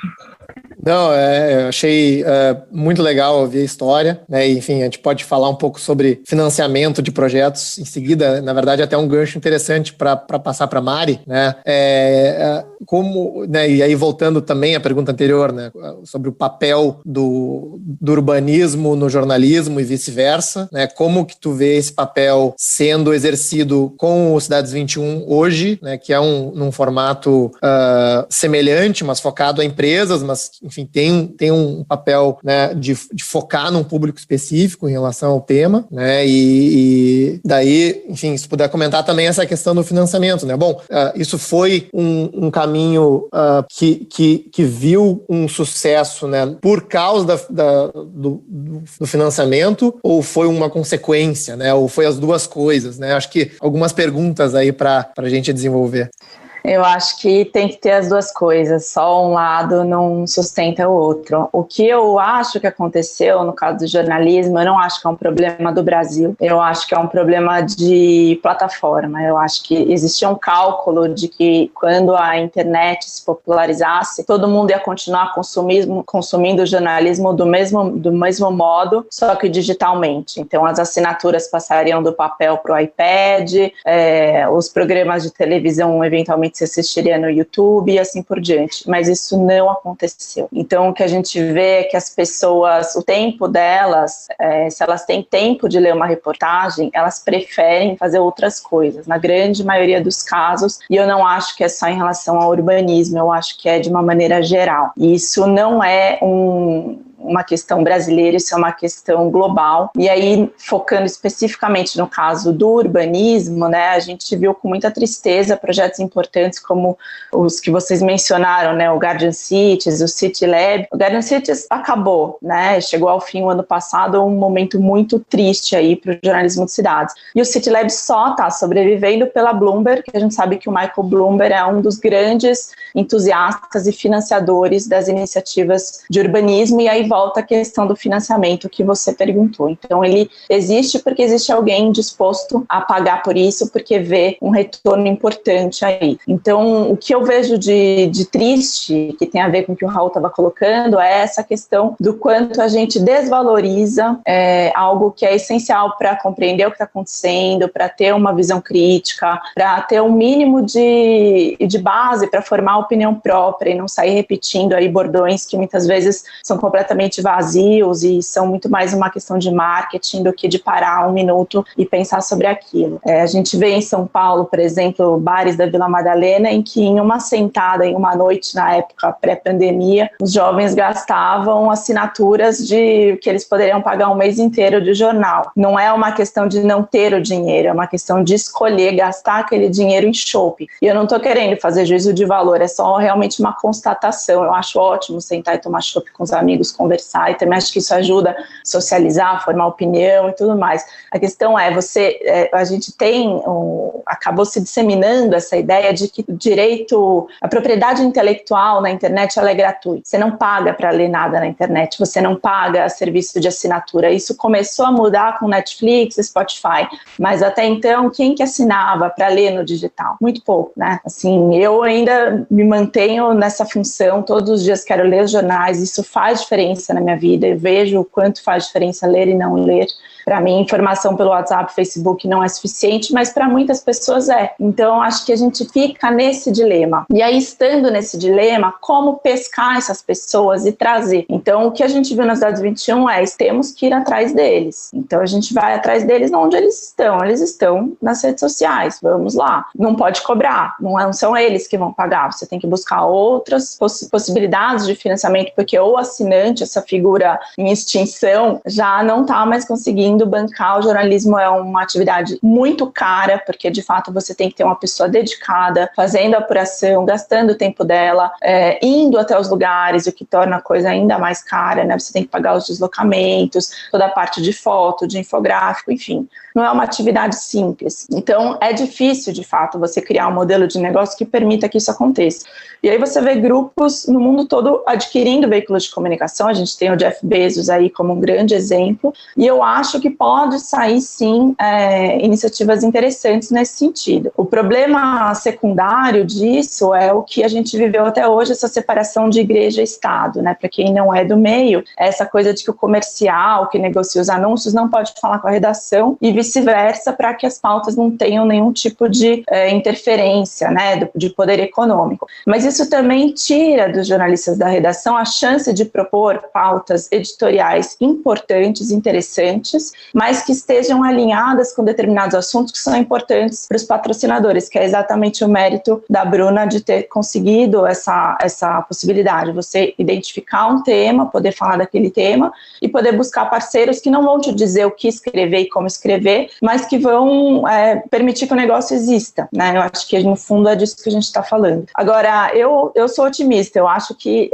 Não, eu achei muito legal ouvir a história, né? Enfim, a gente pode falar um pouco sobre financiamento de projetos em seguida, na verdade até um gancho interessante para passar para a Mari, né? Como, né? E aí voltando também à pergunta anterior, né? Sobre o papel do urbanismo no jornalismo e vice-versa, né? Como que tu vê esse papel sendo exercido com o Cidades 21 hoje, né? Que é num formato semelhante, mas focado a empresas, mas enfim, tem um papel, né, de focar num público específico em relação ao tema, né, e daí, enfim, se puder comentar também essa questão do financiamento, né, bom, isso foi um caminho que viu um sucesso, né, por causa do financiamento, ou foi uma consequência, né, ou foi as duas coisas, né, acho que algumas perguntas aí para a gente desenvolver. Eu acho que tem que ter as duas coisas, só um lado não sustenta o outro. O que eu acho que aconteceu no caso do jornalismo, eu não acho que é um problema do Brasil, eu acho que é um problema de plataforma. Eu acho que existia um cálculo de que quando a internet se popularizasse, todo mundo ia continuar consumindo jornalismo do mesmo modo, só que digitalmente. Então as assinaturas passariam do papel para o iPad, os programas de televisão eventualmente se assistiria no YouTube e assim por diante, mas isso não aconteceu. Então o que a gente vê é que as pessoas, o tempo delas, se elas têm tempo de ler uma reportagem, elas preferem fazer outras coisas, na grande maioria dos casos, e eu não acho que é só em relação ao urbanismo, eu acho que é de uma maneira geral. E isso não é uma questão brasileira, isso é uma questão global. E aí, focando especificamente no caso do urbanismo, né, a gente viu com muita tristeza projetos importantes como os que vocês mencionaram, né, o Guardian Cities, o City Lab. O Guardian Cities acabou, né, chegou ao fim o ano passado, um momento muito triste aí para o jornalismo de cidades. E o City Lab só está sobrevivendo pela Bloomberg, que a gente sabe que o Michael Bloomberg é um dos grandes entusiastas e financiadores das iniciativas de urbanismo, e aí volta a questão do financiamento que você perguntou. Então ele existe porque existe alguém disposto a pagar por isso, porque vê um retorno importante aí. Então o que eu vejo de triste, que tem a ver com o que o Raul estava colocando, é essa questão do quanto a gente desvaloriza algo que é essencial para compreender o que está acontecendo, para ter uma visão crítica, para ter um mínimo de base para formar opinião própria e não sair repetindo aí bordões que muitas vezes são completamente vazios e são muito mais uma questão de marketing do que de parar um minuto e pensar sobre aquilo. A gente vê em São Paulo, por exemplo, bares da Vila Madalena, em que em uma sentada, em uma noite, na época pré-pandemia, os jovens gastavam assinaturas de que eles poderiam pagar um mês inteiro de jornal. Não é uma questão de não ter o dinheiro, é uma questão de escolher gastar aquele dinheiro em shopping. E eu não estou querendo fazer juízo de valor, é só realmente uma constatação. Eu acho ótimo sentar e tomar chopp com os amigos, conversar, e também acho que isso ajuda a socializar, formar opinião e tudo mais. A questão é, a gente acabou se disseminando essa ideia de que a propriedade intelectual na internet ela é gratuita. Você não paga para ler nada na internet, você não paga serviço de assinatura. Isso começou a mudar com Netflix, Spotify, mas até então, quem que assinava para ler no digital? Muito pouco, né? Assim, eu ainda me mantenho nessa função, todos os dias quero ler os jornais, isso faz diferença diferença na minha vida, eu vejo o quanto faz diferença ler e não ler. Para mim, informação pelo WhatsApp, Facebook não é suficiente, mas para muitas pessoas é. Então, acho que a gente fica nesse dilema. E aí, estando nesse dilema, como pescar essas pessoas e trazer? Então, o que a gente viu nas Dados 21 é, temos que ir atrás deles. Então, a gente vai atrás deles onde eles estão. Eles estão nas redes sociais, vamos lá. Não pode cobrar, não são eles que vão pagar. Você tem que buscar outras possibilidades de financiamento, porque o assinante, essa figura em extinção, já não está mais conseguindo bancar. O jornalismo é uma atividade muito cara, porque de fato você tem que ter uma pessoa dedicada, fazendo a apuração, gastando o tempo dela, indo até os lugares, o que torna a coisa ainda mais cara, né? Você tem que pagar os deslocamentos, toda a parte de foto, de infográfico, enfim. Não é uma atividade simples. Então, é difícil, de fato, você criar um modelo de negócio que permita que isso aconteça. E aí você vê grupos no mundo todo adquirindo veículos de comunicação. A gente tem o Jeff Bezos aí como um grande exemplo. E eu acho que pode sair, sim, iniciativas interessantes nesse sentido. O problema secundário disso é o que a gente viveu até hoje, essa separação de igreja e Estado, né? Para quem não é do meio, essa coisa de que o comercial, que negocia os anúncios, não pode falar com a redação e vice-versa, para que as pautas não tenham nenhum tipo de interferência, né, de poder econômico. Mas isso também tira dos jornalistas da redação a chance de propor pautas editoriais importantes, interessantes, mas que estejam alinhadas com determinados assuntos que são importantes para os patrocinadores, que é exatamente o mérito da Bruna de ter conseguido essa possibilidade, você identificar um tema, poder falar daquele tema e poder buscar parceiros que não vão te dizer o que escrever e como escrever, mas que vão permitir que o negócio exista, né? Eu acho que no fundo é disso que a gente está falando. Agora, eu sou otimista, eu acho que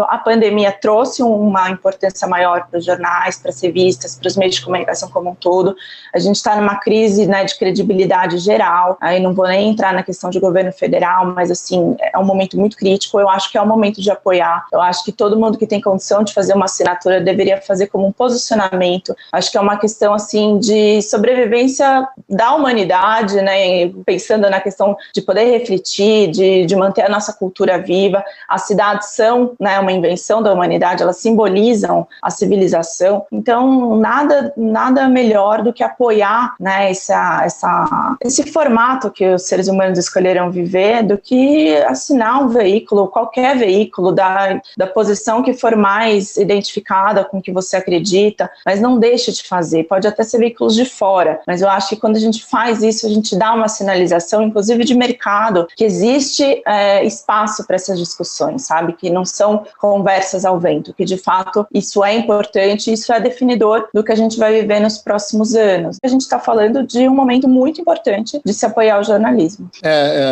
a pandemia trouxe uma importância maior para os jornais, para as revistas, para os meios de comunicação como um todo. A gente está numa crise, né, de credibilidade geral, aí não vou nem entrar na questão de governo federal, mas assim, é um momento muito crítico. Eu acho que é o momento de apoiar, eu acho que todo mundo que tem condição de fazer uma assinatura deveria fazer como um posicionamento. Acho que é uma questão assim de sobrevivência da humanidade, né, pensando na questão de poder refletir, de manter a nossa cultura viva. As cidades são, né, uma invenção da humanidade, elas simbolizam a civilização, então nada melhor do que apoiar, né, esse formato que os seres humanos escolheram viver, do que assinar um veículo, qualquer veículo da posição que for mais identificada com o que você acredita, mas não deixe de fazer, pode até ser veículos de fora, mas eu acho que quando a gente faz isso, a gente dá uma sinalização, inclusive de mercado, que existe espaço para essas discussões, sabe, que não são conversas ao vento, que de fato isso é importante, isso é definidor do que a gente vai viver nos próximos anos. A gente está falando de um momento muito importante de se apoiar o jornalismo.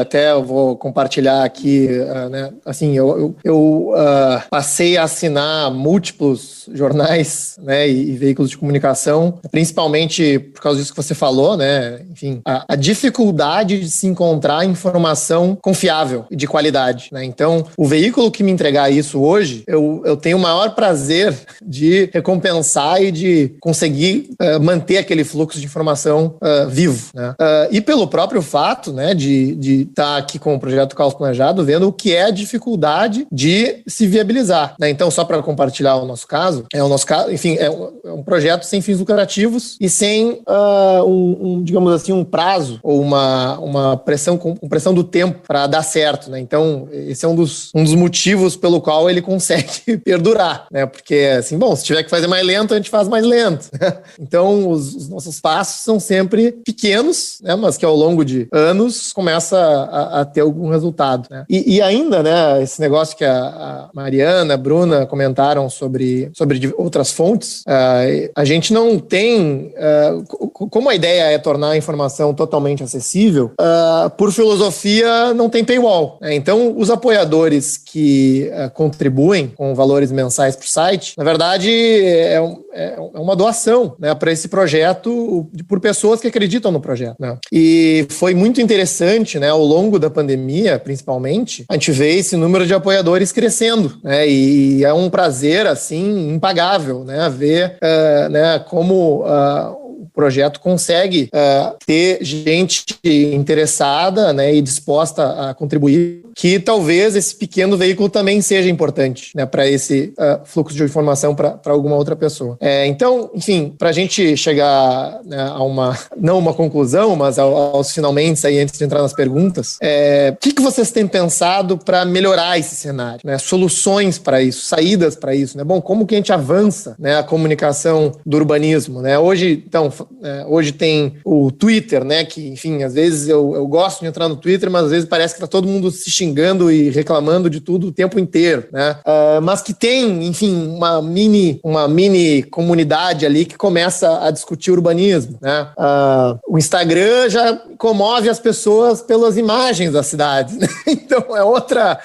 Até eu vou compartilhar aqui, né, assim, eu passei a assinar múltiplos jornais, né, e veículos de comunicação, principalmente por causa disso que você falou, né, enfim, a dificuldade de se encontrar informação confiável e de qualidade, né, então o veículo que me entregar isso hoje, eu tenho o maior prazer de recompensar e de conseguir manter aquele fluxo de informação vivo, né, e pelo próprio fato, né, de estar aqui com o projeto Caos Planejado, vendo o que é a dificuldade de se viabilizar, né, então só para compartilhar o nosso caso, enfim, é um projeto sem fins lucrativos e sem digamos assim, um prazo ou uma pressão do tempo para dar certo, né? Então, esse é um dos motivos pelo qual ele consegue perdurar, né? Porque, assim, bom, se tiver que fazer mais lento, a gente faz mais lento. Então, os nossos passos são sempre pequenos, né? Mas que ao longo de anos começa a ter algum resultado, né? E ainda, né, esse negócio que a Mariana, a Bruna comentaram sobre outras fontes, a gente não tem, como a ideia é tornar a informação totalmente acessível, por filosofia não tem paywall, né? Então os apoiadores que contribuem com valores mensais para o site, na verdade é uma doação, né, para esse projeto por pessoas que acreditam no projeto, né? E foi muito interessante, né, ao longo da pandemia, principalmente, a gente vê esse número de apoiadores crescendo, né? E é um prazer assim impagável, né, ver né, como o projeto consegue ter gente interessada, né, e disposta a contribuir que talvez esse pequeno veículo também seja importante, né, para esse fluxo de informação para alguma outra pessoa. Então, enfim, para a gente chegar, né, a não uma conclusão, mas aos finalmente aí, antes de entrar nas perguntas, o que vocês têm pensado para melhorar esse cenário, né? Soluções para isso, saídas para isso, né? Bom, como que a gente avança, né, a comunicação do urbanismo, né? Hoje tem o Twitter, né, que, enfim, às vezes eu gosto de entrar no Twitter, mas às vezes parece que tá todo mundo se xingando e reclamando de tudo o tempo inteiro, né? Mas que tem, enfim, uma mini comunidade ali que começa a discutir urbanismo, né? O Instagram já comove as pessoas pelas imagens das cidades, né? Então é outra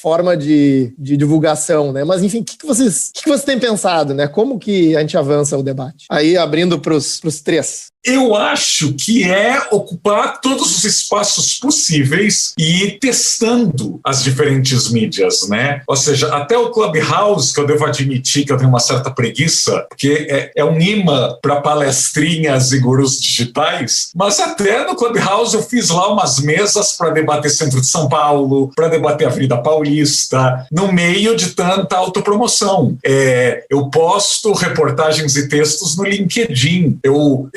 forma de divulgação, né? Mas enfim, o que vocês têm pensado, né? Como que a gente avança o debate? Aí abrindo para os três. Eu acho que é ocupar todos os espaços possíveis e ir testando as diferentes mídias, né? Ou seja, até o Clubhouse, que eu devo admitir que eu tenho uma certa preguiça, porque é um imã para palestrinhas e gurus digitais, mas até no Clubhouse eu fiz lá umas mesas para debater Centro de São Paulo, para debater a Avenida Paulista, no meio de tanta autopromoção. Eu posto reportagens e textos no LinkedIn, eu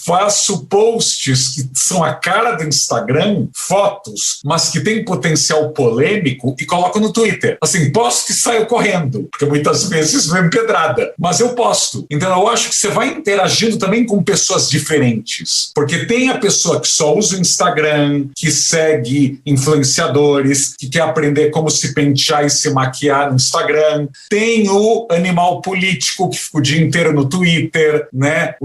faço posts que são a cara do Instagram, fotos, mas que tem potencial polêmico, e coloco no Twitter. Assim, posto e saio correndo, porque muitas vezes vem pedrada, mas eu posto. Então eu acho que você vai interagindo também com pessoas diferentes, porque tem a pessoa que só usa o Instagram, que segue influenciadores, que quer aprender como se pentear e se maquiar no Instagram, tem o animal político que fica o dia inteiro no Twitter, né,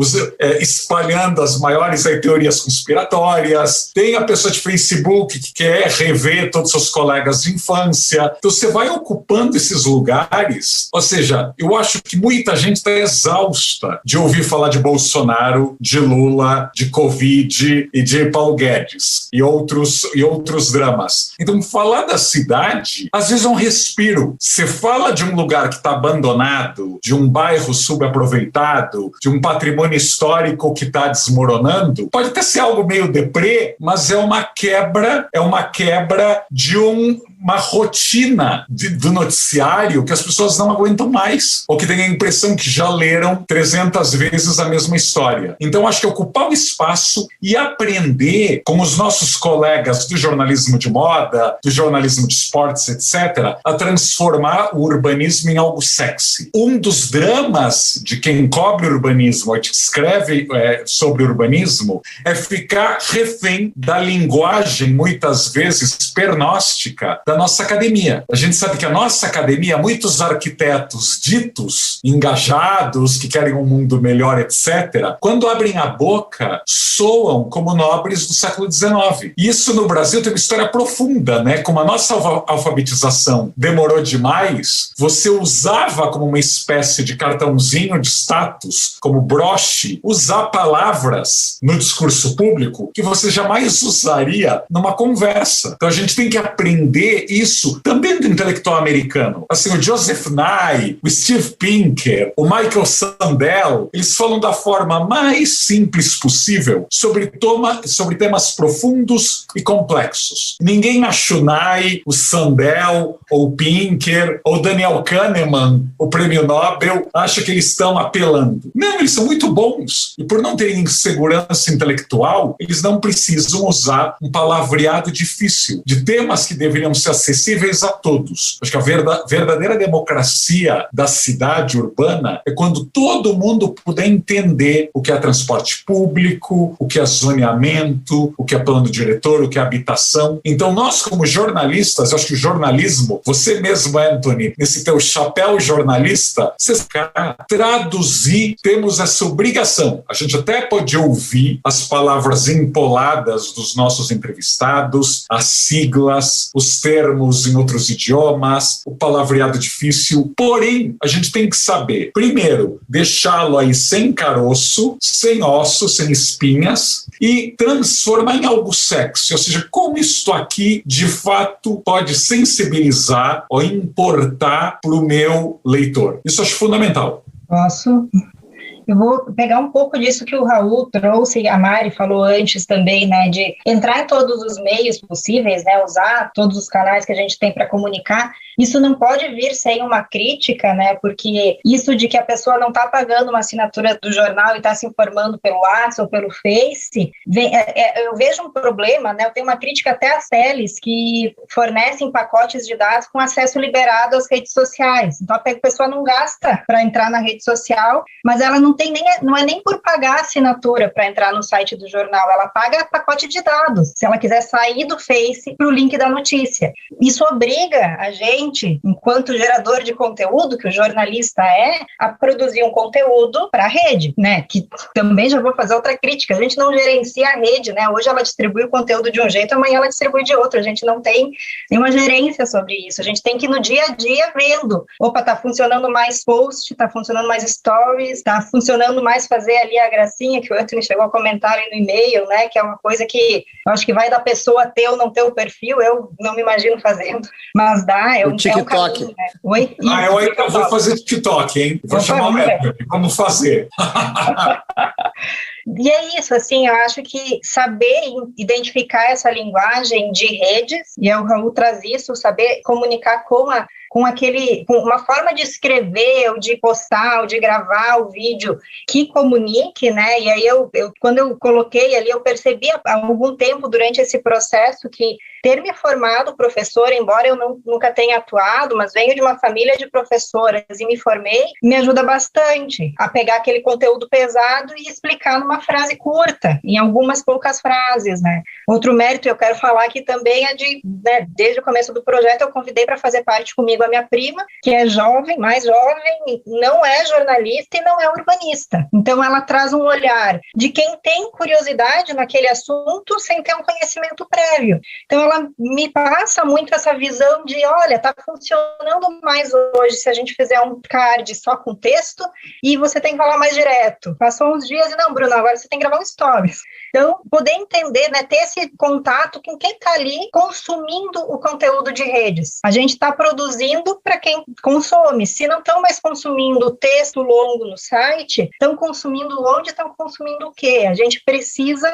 espalhando as maiores teorias conspiratórias, tem a pessoa de Facebook que quer rever todos os seus colegas de infância. Então você vai ocupando esses lugares, ou seja, eu acho que muita gente está exausta de ouvir falar de Bolsonaro, de Lula, de Covid e de Paulo Guedes e outros dramas. Então falar da cidade, às vezes é um respiro. Você fala de um lugar que está abandonado, de um bairro subaproveitado, de um patrimônio histórico que está desmoronando, pode até ser algo meio deprê, mas é uma quebra de uma rotina do noticiário que as pessoas não aguentam mais, ou que têm a impressão que já leram 300 vezes a mesma história. Então acho que ocupar o espaço e aprender com os nossos colegas do jornalismo de moda, do jornalismo de esportes, etc., a transformar o urbanismo em algo sexy. Um dos dramas de quem cobre urbanismo, ou que escreve sobre urbanismo, é ficar refém da linguagem, muitas vezes pernóstica, da nossa academia. A gente sabe que a nossa academia, muitos arquitetos ditos, engajados, que querem um mundo melhor, etc., quando abrem a boca, soam como nobres do século XIX. E isso no Brasil tem uma história profunda, né? Como a nossa alfabetização demorou demais, você usava como uma espécie de cartãozinho de status, como broche, usar palavras no discurso público que você jamais usaria numa conversa. Então a gente tem que aprender isso também do intelectual americano. Assim, o Joseph Nye, o Steve Pinker, o Michael Sandel, eles falam da forma mais simples possível sobre temas profundos e complexos. Ninguém acha o Nye, o Sandel, ou o Pinker, ou Daniel Kahneman, o prêmio Nobel, acha que eles estão apelando. Não, eles são muito bons. E por não terem segurança intelectual, eles não precisam usar um palavreado difícil de temas que deveriam ser acessíveis a todos. Acho que a verdadeira democracia da cidade urbana é quando todo mundo puder entender o que é transporte público, o que é zoneamento, o que é plano diretor, o que é habitação. Então nós, como jornalistas, eu acho que o jornalismo, você mesmo, Anthony, nesse teu chapéu jornalista, você traduzir, temos essa obrigação. A gente até pode ouvir as palavras empoladas dos nossos entrevistados, as siglas, os termos em outros idiomas, o palavreado difícil, porém, a gente tem que saber, primeiro, deixá-lo aí sem caroço, sem ossos, sem espinhas, e transformar em algo sexy, ou seja, como isto aqui, de fato, pode sensibilizar ou importar para o meu leitor. Isso eu acho fundamental. Posso? Eu vou pegar um pouco disso que o Raul trouxe, a Mari falou antes também, né, de entrar em todos os meios possíveis, né, usar todos os canais que a gente tem para comunicar. Isso não pode vir sem uma crítica, né, porque isso de que a pessoa não está pagando uma assinatura do jornal e está se informando pelo WhatsApp ou pelo Face, eu vejo um problema, né, eu tenho uma crítica até às teles que fornecem pacotes de dados com acesso liberado às redes sociais. Então, a pessoa não gasta para entrar na rede social, mas ela não é nem por pagar a assinatura para entrar no site do jornal, ela paga pacote de dados, se ela quiser sair do Face para o link da notícia. Isso obriga a gente, enquanto gerador de conteúdo, que o jornalista a produzir um conteúdo para a rede, né? Que também já vou fazer outra crítica, a gente não gerencia a rede, né? Hoje ela distribui o conteúdo de um jeito, amanhã ela distribui de outro, a gente não tem nenhuma gerência sobre isso, a gente tem que ir no dia a dia vendo, opa, tá funcionando mais post, tá funcionando mais stories, tá funcionando mais fazer ali a gracinha, que o Anthony chegou a comentar ali no e-mail, né? Que é uma coisa que eu acho que vai da pessoa ter ou não ter o perfil, eu não me imagino fazendo, mas dá, o TikTok. É um caminho, né? Oi? Eu ainda vou fazer TikTok, hein? Vou chamar o Anthony, vamos fazer. E é isso, assim, eu acho que saber identificar essa linguagem de redes, e o Raul traz isso, saber comunicar com uma forma de escrever, ou de postar, ou de gravar o vídeo que comunique, né? E aí quando eu coloquei ali, eu percebi há algum tempo durante esse processo que ter me formado professora, embora eu nunca tenha atuado, mas venho de uma família de professoras e me formei, me ajuda bastante a pegar aquele conteúdo pesado e explicar numa frase curta, em algumas poucas frases, né? Outro mérito eu quero falar aqui também é né, desde o começo do projeto eu convidei para fazer parte comigo a minha prima, que é jovem, mais jovem, não é jornalista e não é urbanista. Então ela traz um olhar de quem tem curiosidade naquele assunto sem ter um conhecimento prévio. Então ela me passa muito essa visão de, olha, tá funcionando mais hoje se a gente fizer um card só com texto e você tem que falar mais direto. Passou uns dias e não, Bruno, agora você tem que gravar um stories. Então, poder entender, né, ter esse contato com quem está ali consumindo o conteúdo de redes. A gente está produzindo para quem consome. Se não estão mais consumindo o texto longo no site, estão consumindo onde, estão consumindo o quê? A gente precisa,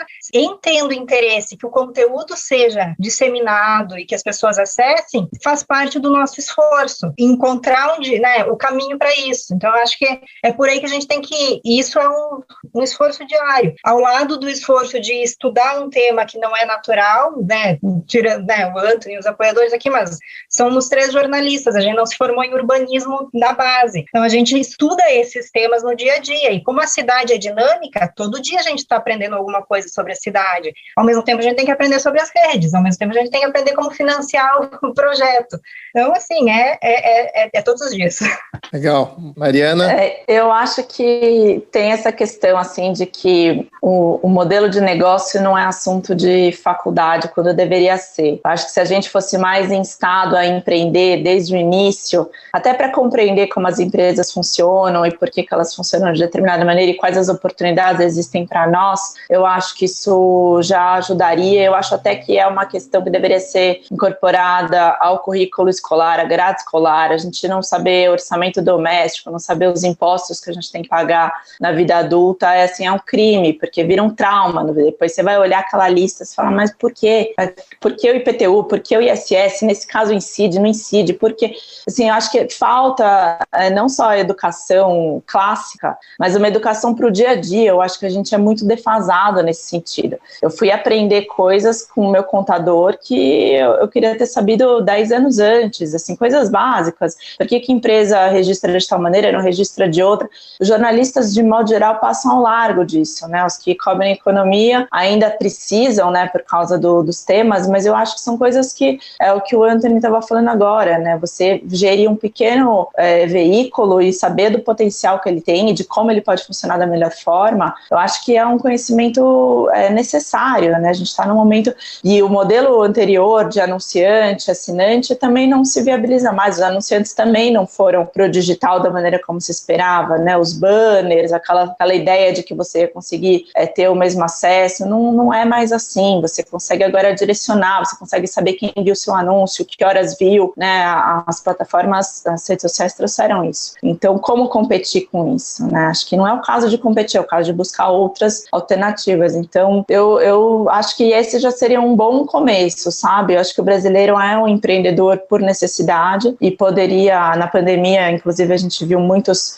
tendo interesse que o conteúdo seja disseminado e que as pessoas acessem, faz parte do nosso esforço. Encontrar o caminho para isso. Então, eu acho que é por aí que a gente tem que ir. E isso é um esforço diário. Ao lado do esforço de estudar um tema que não é natural, né, tirando, né, o Anthony e os apoiadores aqui, mas somos 3 jornalistas, a gente não se formou em urbanismo na base, então a gente estuda esses temas no dia a dia, e como a cidade é dinâmica, todo dia a gente está aprendendo alguma coisa sobre a cidade, ao mesmo tempo a gente tem que aprender sobre as redes, ao mesmo tempo a gente tem que aprender como financiar o projeto, então assim, é todos os dias. Legal. Mariana? Eu acho que tem essa questão, assim, de que o modelo de negócio não é assunto de faculdade, quando deveria ser. Eu acho que se a gente fosse mais instado a empreender desde o início, até para compreender como as empresas funcionam e por que elas funcionam de determinada maneira e quais as oportunidades existem para nós, eu acho que isso já ajudaria. Eu acho até que é uma questão que deveria ser incorporada ao currículo escolar, à grade escolar, a gente não saber orçamento doméstico, não saber os impostos que a gente tem que pagar na vida adulta, é um crime, porque vira um trauma. Depois você vai olhar aquela lista e fala, mas por quê? Por que o IPTU? Por que o ISS? Nesse caso incide, não incide? Porque, eu acho que falta não só a educação clássica, mas uma educação para o dia a dia. Eu acho que a gente é muito defasado nesse sentido. Eu fui aprender coisas com o meu contador que eu queria ter sabido 10 anos antes, coisas básicas. Por que empresa registra de tal maneira, não registra de outra? Os jornalistas, de modo geral, passam ao largo disso, né? Os que cobrem economia ainda precisam, né, por causa dos temas, mas eu acho que são coisas que é o que o Anthony estava falando agora, né? Você gerir um pequeno veículo e saber do potencial que ele tem e de como ele pode funcionar da melhor forma, eu acho que é um conhecimento necessário, né? A gente está num momento, e o modelo anterior de anunciante, assinante, também não se viabiliza mais. Os anunciantes também não foram para o digital da maneira como se esperava, né? Os banners, aquela ideia de que você ia conseguir ter o mesmo acesso, não é mais assim. Você consegue agora direcionar, você consegue saber quem viu seu anúncio, que horas viu, né? As plataformas, as redes sociais trouxeram isso. Então, como competir com isso, né? Acho que não é o caso de competir, é o caso de buscar outras alternativas. Então, eu acho que esse já seria um bom começo, sabe? Eu acho que o brasileiro é um empreendedor por necessidade e poderia, na pandemia, inclusive a gente viu muitos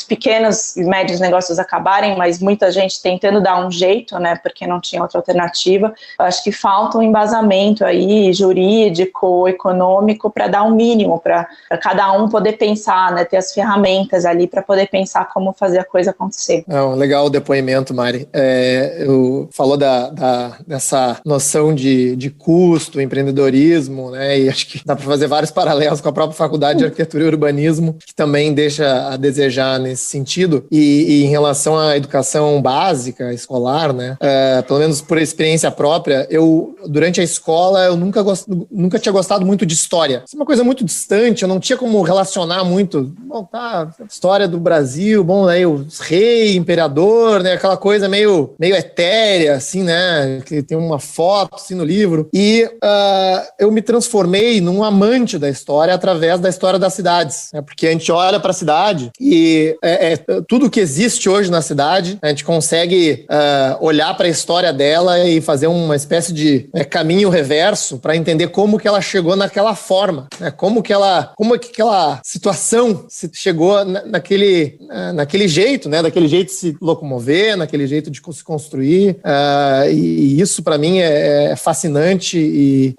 pequenos e médios negócios acabarem, mas muita gente tentando dar um jeito, né? Porque não tinha outra alternativa. Eu acho que falta um embasamento aí jurídico, econômico, para dar um mínimo, para cada um poder pensar, né? Ter as ferramentas ali para poder pensar como fazer a coisa acontecer. Legal o depoimento, Mari. Falou dessa noção de custo, empreendedorismo, né? E acho que dá para fazer vários paralelos com a própria Faculdade de Arquitetura e Urbanismo, que também deixa a desejar nesse sentido. E em relação à educação básica, escolar, né? Pelo menos por experiência própria, durante a escola, eu nunca tinha gostado muito de história. Isso é uma coisa muito distante, eu não tinha como relacionar muito. Bom, tá, história do Brasil, bom, aí o rei, imperador, né? Aquela coisa meio etérea, assim, né? Que tem uma foto, assim, no livro. E eu me transformei num amante da história através da história das cidades, né? Porque a gente olha para a cidade e tudo que existe hoje na cidade, a gente consegue olhar para a história dela e fazer uma espécie de caminho reverso para entender como que ela chegou naquela forma, né? Como que aquela situação chegou naquele jeito, né? Daquele jeito de se locomover, naquele jeito de se construir. E isso, para mim, é fascinante e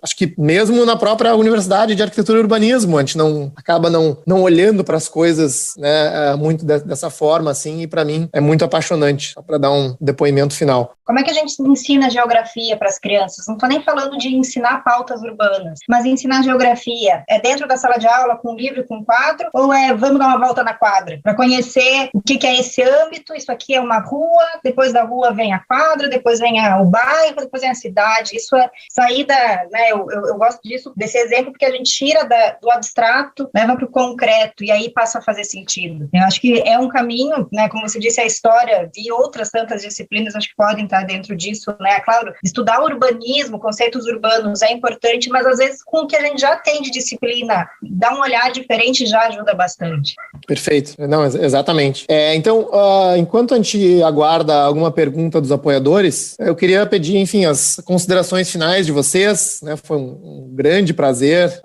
acho que mesmo na própria Universidade de Arquitetura e Urbanismo, a gente acaba não olhando para as coisas, né, muito dessa forma, assim, e para mim é muito apaixonante, só para dar um depoimento final. Como é que a gente ensina geografia para as crianças? Não estou nem falando de ensinar pautas urbanas, mas ensinar geografia. É dentro da sala de aula, com livro e com quadro, ou vamos dar uma volta na quadra, para conhecer o que é esse âmbito? Isso aqui é uma rua, depois da rua vem a quadra, depois vem o bairro, depois vem a cidade. Isso é saída, né? Eu gosto desse exemplo, porque a gente tira do abstrato, leva para o concreto, e aí passa a fazer sentido. Eu acho que é um caminho, né? Como você disse, a história e outras tantas disciplinas, acho que podem estar dentro disso, né? Claro, estudar urbanismo, conceitos urbanos é importante, mas às vezes com o que a gente já tem de disciplina, dar um olhar diferente já ajuda bastante. Perfeito. Não, exatamente. Então, enquanto a gente aguarda alguma pergunta dos apoiadores, eu queria pedir, enfim, as considerações finais de vocês, né? Foi um grande prazer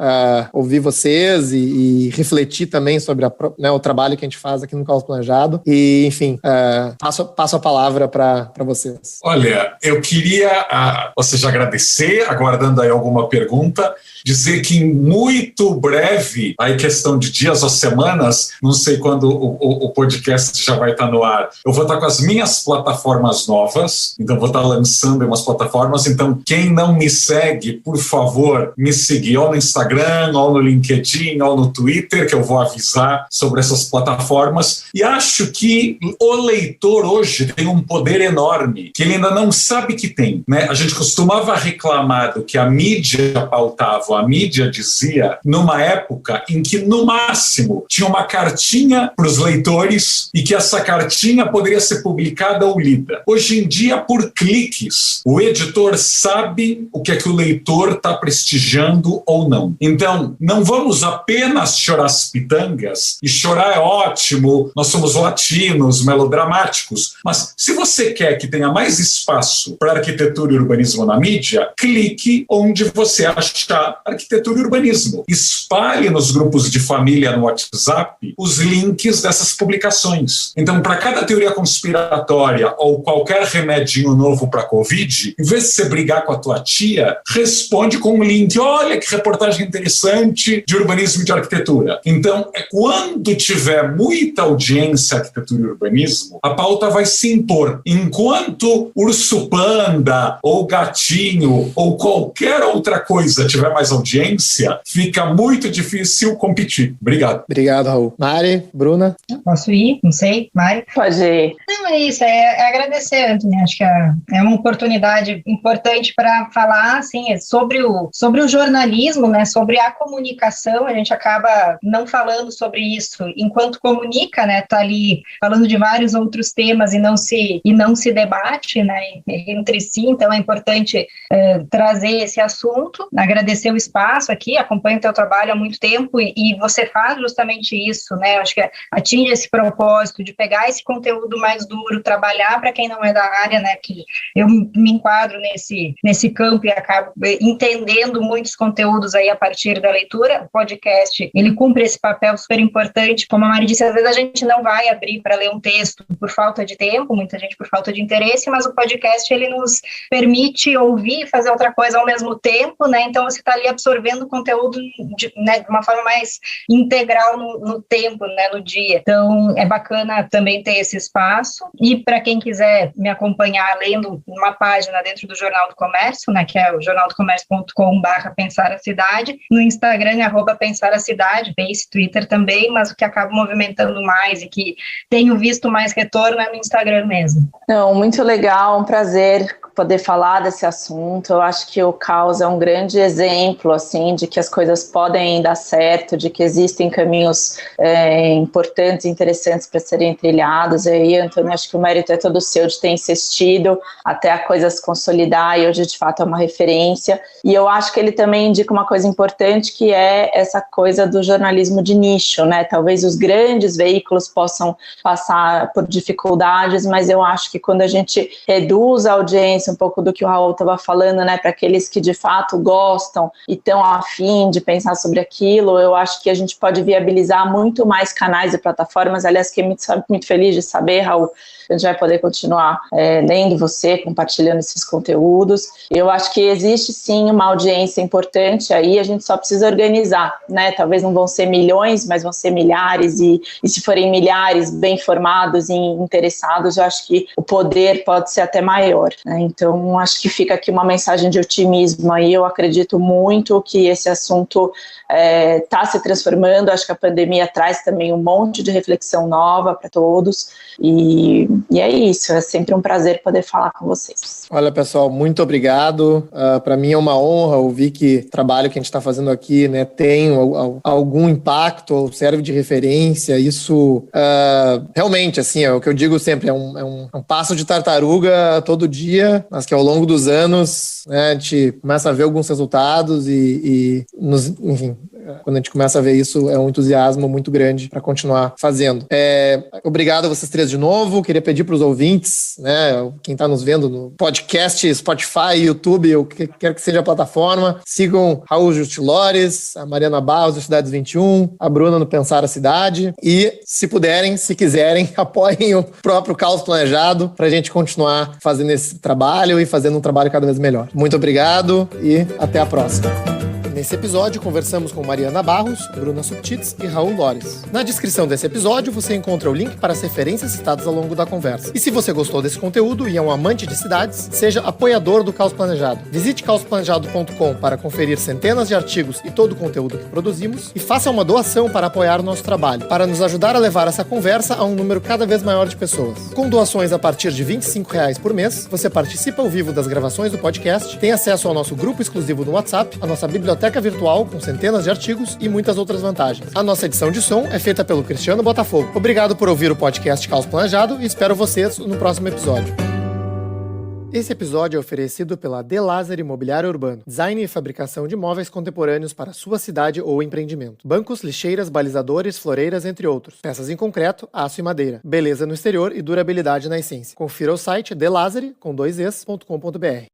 ouvir vocês e refletir também sobre o trabalho que a gente faz aqui no Caos Planejado. E, enfim, passo a palavra para vocês. Olha, eu queria, ou seja, agradecer, aguardando aí alguma pergunta, dizer que em muito breve, aí questão de dias ou semanas, não sei quando o podcast já vai estar no ar, eu vou estar com as minhas plataformas novas, então vou estar lançando umas plataformas, então quem não me segue, por favor, me seguir ou no Instagram, ou no LinkedIn, ou no Twitter, que eu vou avisar sobre essas plataformas. E acho que o leitor hoje tem um poder enorme, que ele ainda não sabe que tem, né? A gente costumava reclamar do que a mídia pautava, a mídia dizia, numa época em que, no máximo, tinha uma cartinha para os leitores e que essa cartinha poderia ser publicada ou lida. Hoje em dia, por cliques, o editor sabe o que é que o leitor está prestigiando ou não. Então, não vamos apenas chorar as pitangas, e chorar é ótimo, nós somos latinos, melodramáticos, mas se você quer que tenha mais espaço para arquitetura e urbanismo na mídia, clique onde você achar arquitetura e urbanismo. Espalhe nos grupos de família no WhatsApp os links dessas publicações. Então, para cada teoria conspiratória ou qualquer remedinho novo para a Covid, em vez de você brigar com a tua tia, responde responde com um link, olha que reportagem interessante de urbanismo e de arquitetura. Então, quando tiver muita audiência arquitetura e urbanismo, a pauta vai se impor. Enquanto Urso Panda ou Gatinho ou qualquer outra coisa tiver mais audiência, fica muito difícil competir. Obrigado. Obrigado, Raul. Mari, Bruna? Posso ir? Não sei. Mari? Pode ir. Não, é isso. É agradecer, Antônio. Acho que é uma oportunidade importante para falar assim, sobre o jornalismo, né, sobre a comunicação. A gente acaba não falando sobre isso enquanto comunica, né, tá ali falando de vários outros temas e não se debate, né, entre si. Então é importante trazer esse assunto. Agradecer o espaço aqui, acompanho o teu trabalho há muito tempo e você faz justamente isso, né? Acho que atinge esse propósito de pegar esse conteúdo mais duro, trabalhar para quem não é da área, né? Que eu me enquadro nesse campo e acabo entendendo muitos conteúdos aí a partir da leitura. O podcast, ele cumpre esse papel super importante. Como a Mari disse, às vezes a gente não vai abrir para ler um texto por falta de tempo, muita gente por falta de interesse, mas o podcast, ele nos permite ouvir e fazer outra coisa ao mesmo tempo, né? Então você está ali absorvendo o conteúdo de uma forma mais integral no tempo, né? No dia. Então é bacana também ter esse espaço. E para quem quiser me acompanhar lendo uma página dentro do Jornal do Comércio, né? Que é o jornaldocomércio.com/Pensar a Cidade. No Instagram é @Pensar a Cidade, Face, Twitter também, mas o que acaba movimentando mais e que tenho visto mais retorno é no Instagram mesmo. Não, muito legal, um prazer poder falar desse assunto. Eu acho que o Caos é um grande exemplo, assim, de que as coisas podem dar certo, de que existem caminhos importantes e interessantes para serem trilhados. E aí, Antônio, acho que o mérito é todo seu de ter insistido até a coisa se consolidar e hoje, de fato, é uma referência. E eu acho que ele também indica uma coisa importante, que é essa coisa do jornalismo de nicho, né? Talvez os grandes veículos possam passar por dificuldades, mas eu acho que quando a gente reduz a audiência, um pouco do que o Raul estava falando, né, para aqueles que de fato gostam e estão a fim de pensar sobre aquilo, eu acho que a gente pode viabilizar muito mais canais e plataformas. Aliás, fiquei muito feliz de saber, Raul, a gente vai poder continuar lendo você, compartilhando esses conteúdos. Eu acho que existe sim uma audiência importante aí, a gente só precisa organizar, né? Talvez não vão ser milhões, mas vão ser milhares, e se forem milhares bem formados e interessados, eu acho que o poder pode ser até maior, né? Então, acho que fica aqui uma mensagem de otimismo aí. Eu acredito muito que esse assunto está se transformando. Acho que a pandemia traz também um monte de reflexão nova para todos. E é isso, é sempre um prazer poder falar com vocês. Olha, pessoal, muito obrigado. Para mim é uma honra ouvir que o trabalho que a gente está fazendo aqui, né, tem algum impacto ou serve de referência. Isso realmente, assim, é o que eu digo sempre, é um passo de tartaruga todo dia, mas que ao longo dos anos, né, a gente começa a ver alguns resultados enfim, quando a gente começa a ver isso, é um entusiasmo muito grande para continuar fazendo. Obrigado a vocês três de novo. Queria pedir para os ouvintes, né, quem está nos vendo no podcast, Spotify, YouTube, ou que quer que seja a plataforma, sigam Raul Justilores, a Mariana Barros do Cidades 21, a Bruna no Pensar a Cidade, e se puderem, se quiserem, apoiem o próprio Caos Planejado para a gente continuar fazendo esse trabalho e fazendo um trabalho cada vez melhor. Muito obrigado e até a próxima. Nesse episódio, conversamos com Mariana Barros, Bruna Subtits e Raul Lores. Na descrição desse episódio, você encontra o link para as referências citadas ao longo da conversa. E se você gostou desse conteúdo e é um amante de cidades, seja apoiador do Caos Planejado. Visite caosplanejado.com para conferir centenas de artigos e todo o conteúdo que produzimos e faça uma doação para apoiar o nosso trabalho, para nos ajudar a levar essa conversa a um número cada vez maior de pessoas. Com doações a partir de R$ 25 por mês, você participa ao vivo das gravações do podcast, tem acesso ao nosso grupo exclusivo no WhatsApp, a nossa biblioteca virtual com centenas de artigos e muitas outras vantagens. A nossa edição de som é feita pelo Cristiano Botafogo. Obrigado por ouvir o podcast Caos Planejado e espero vocês no próximo episódio. Esse episódio é oferecido pela De Lázari Imobiliário Urbano, design e fabricação de móveis contemporâneos para sua cidade ou empreendimento. Bancos, lixeiras, balizadores, floreiras, entre outros. Peças em concreto, aço e madeira. Beleza no exterior e durabilidade na essência. Confira o site delazari.com.br.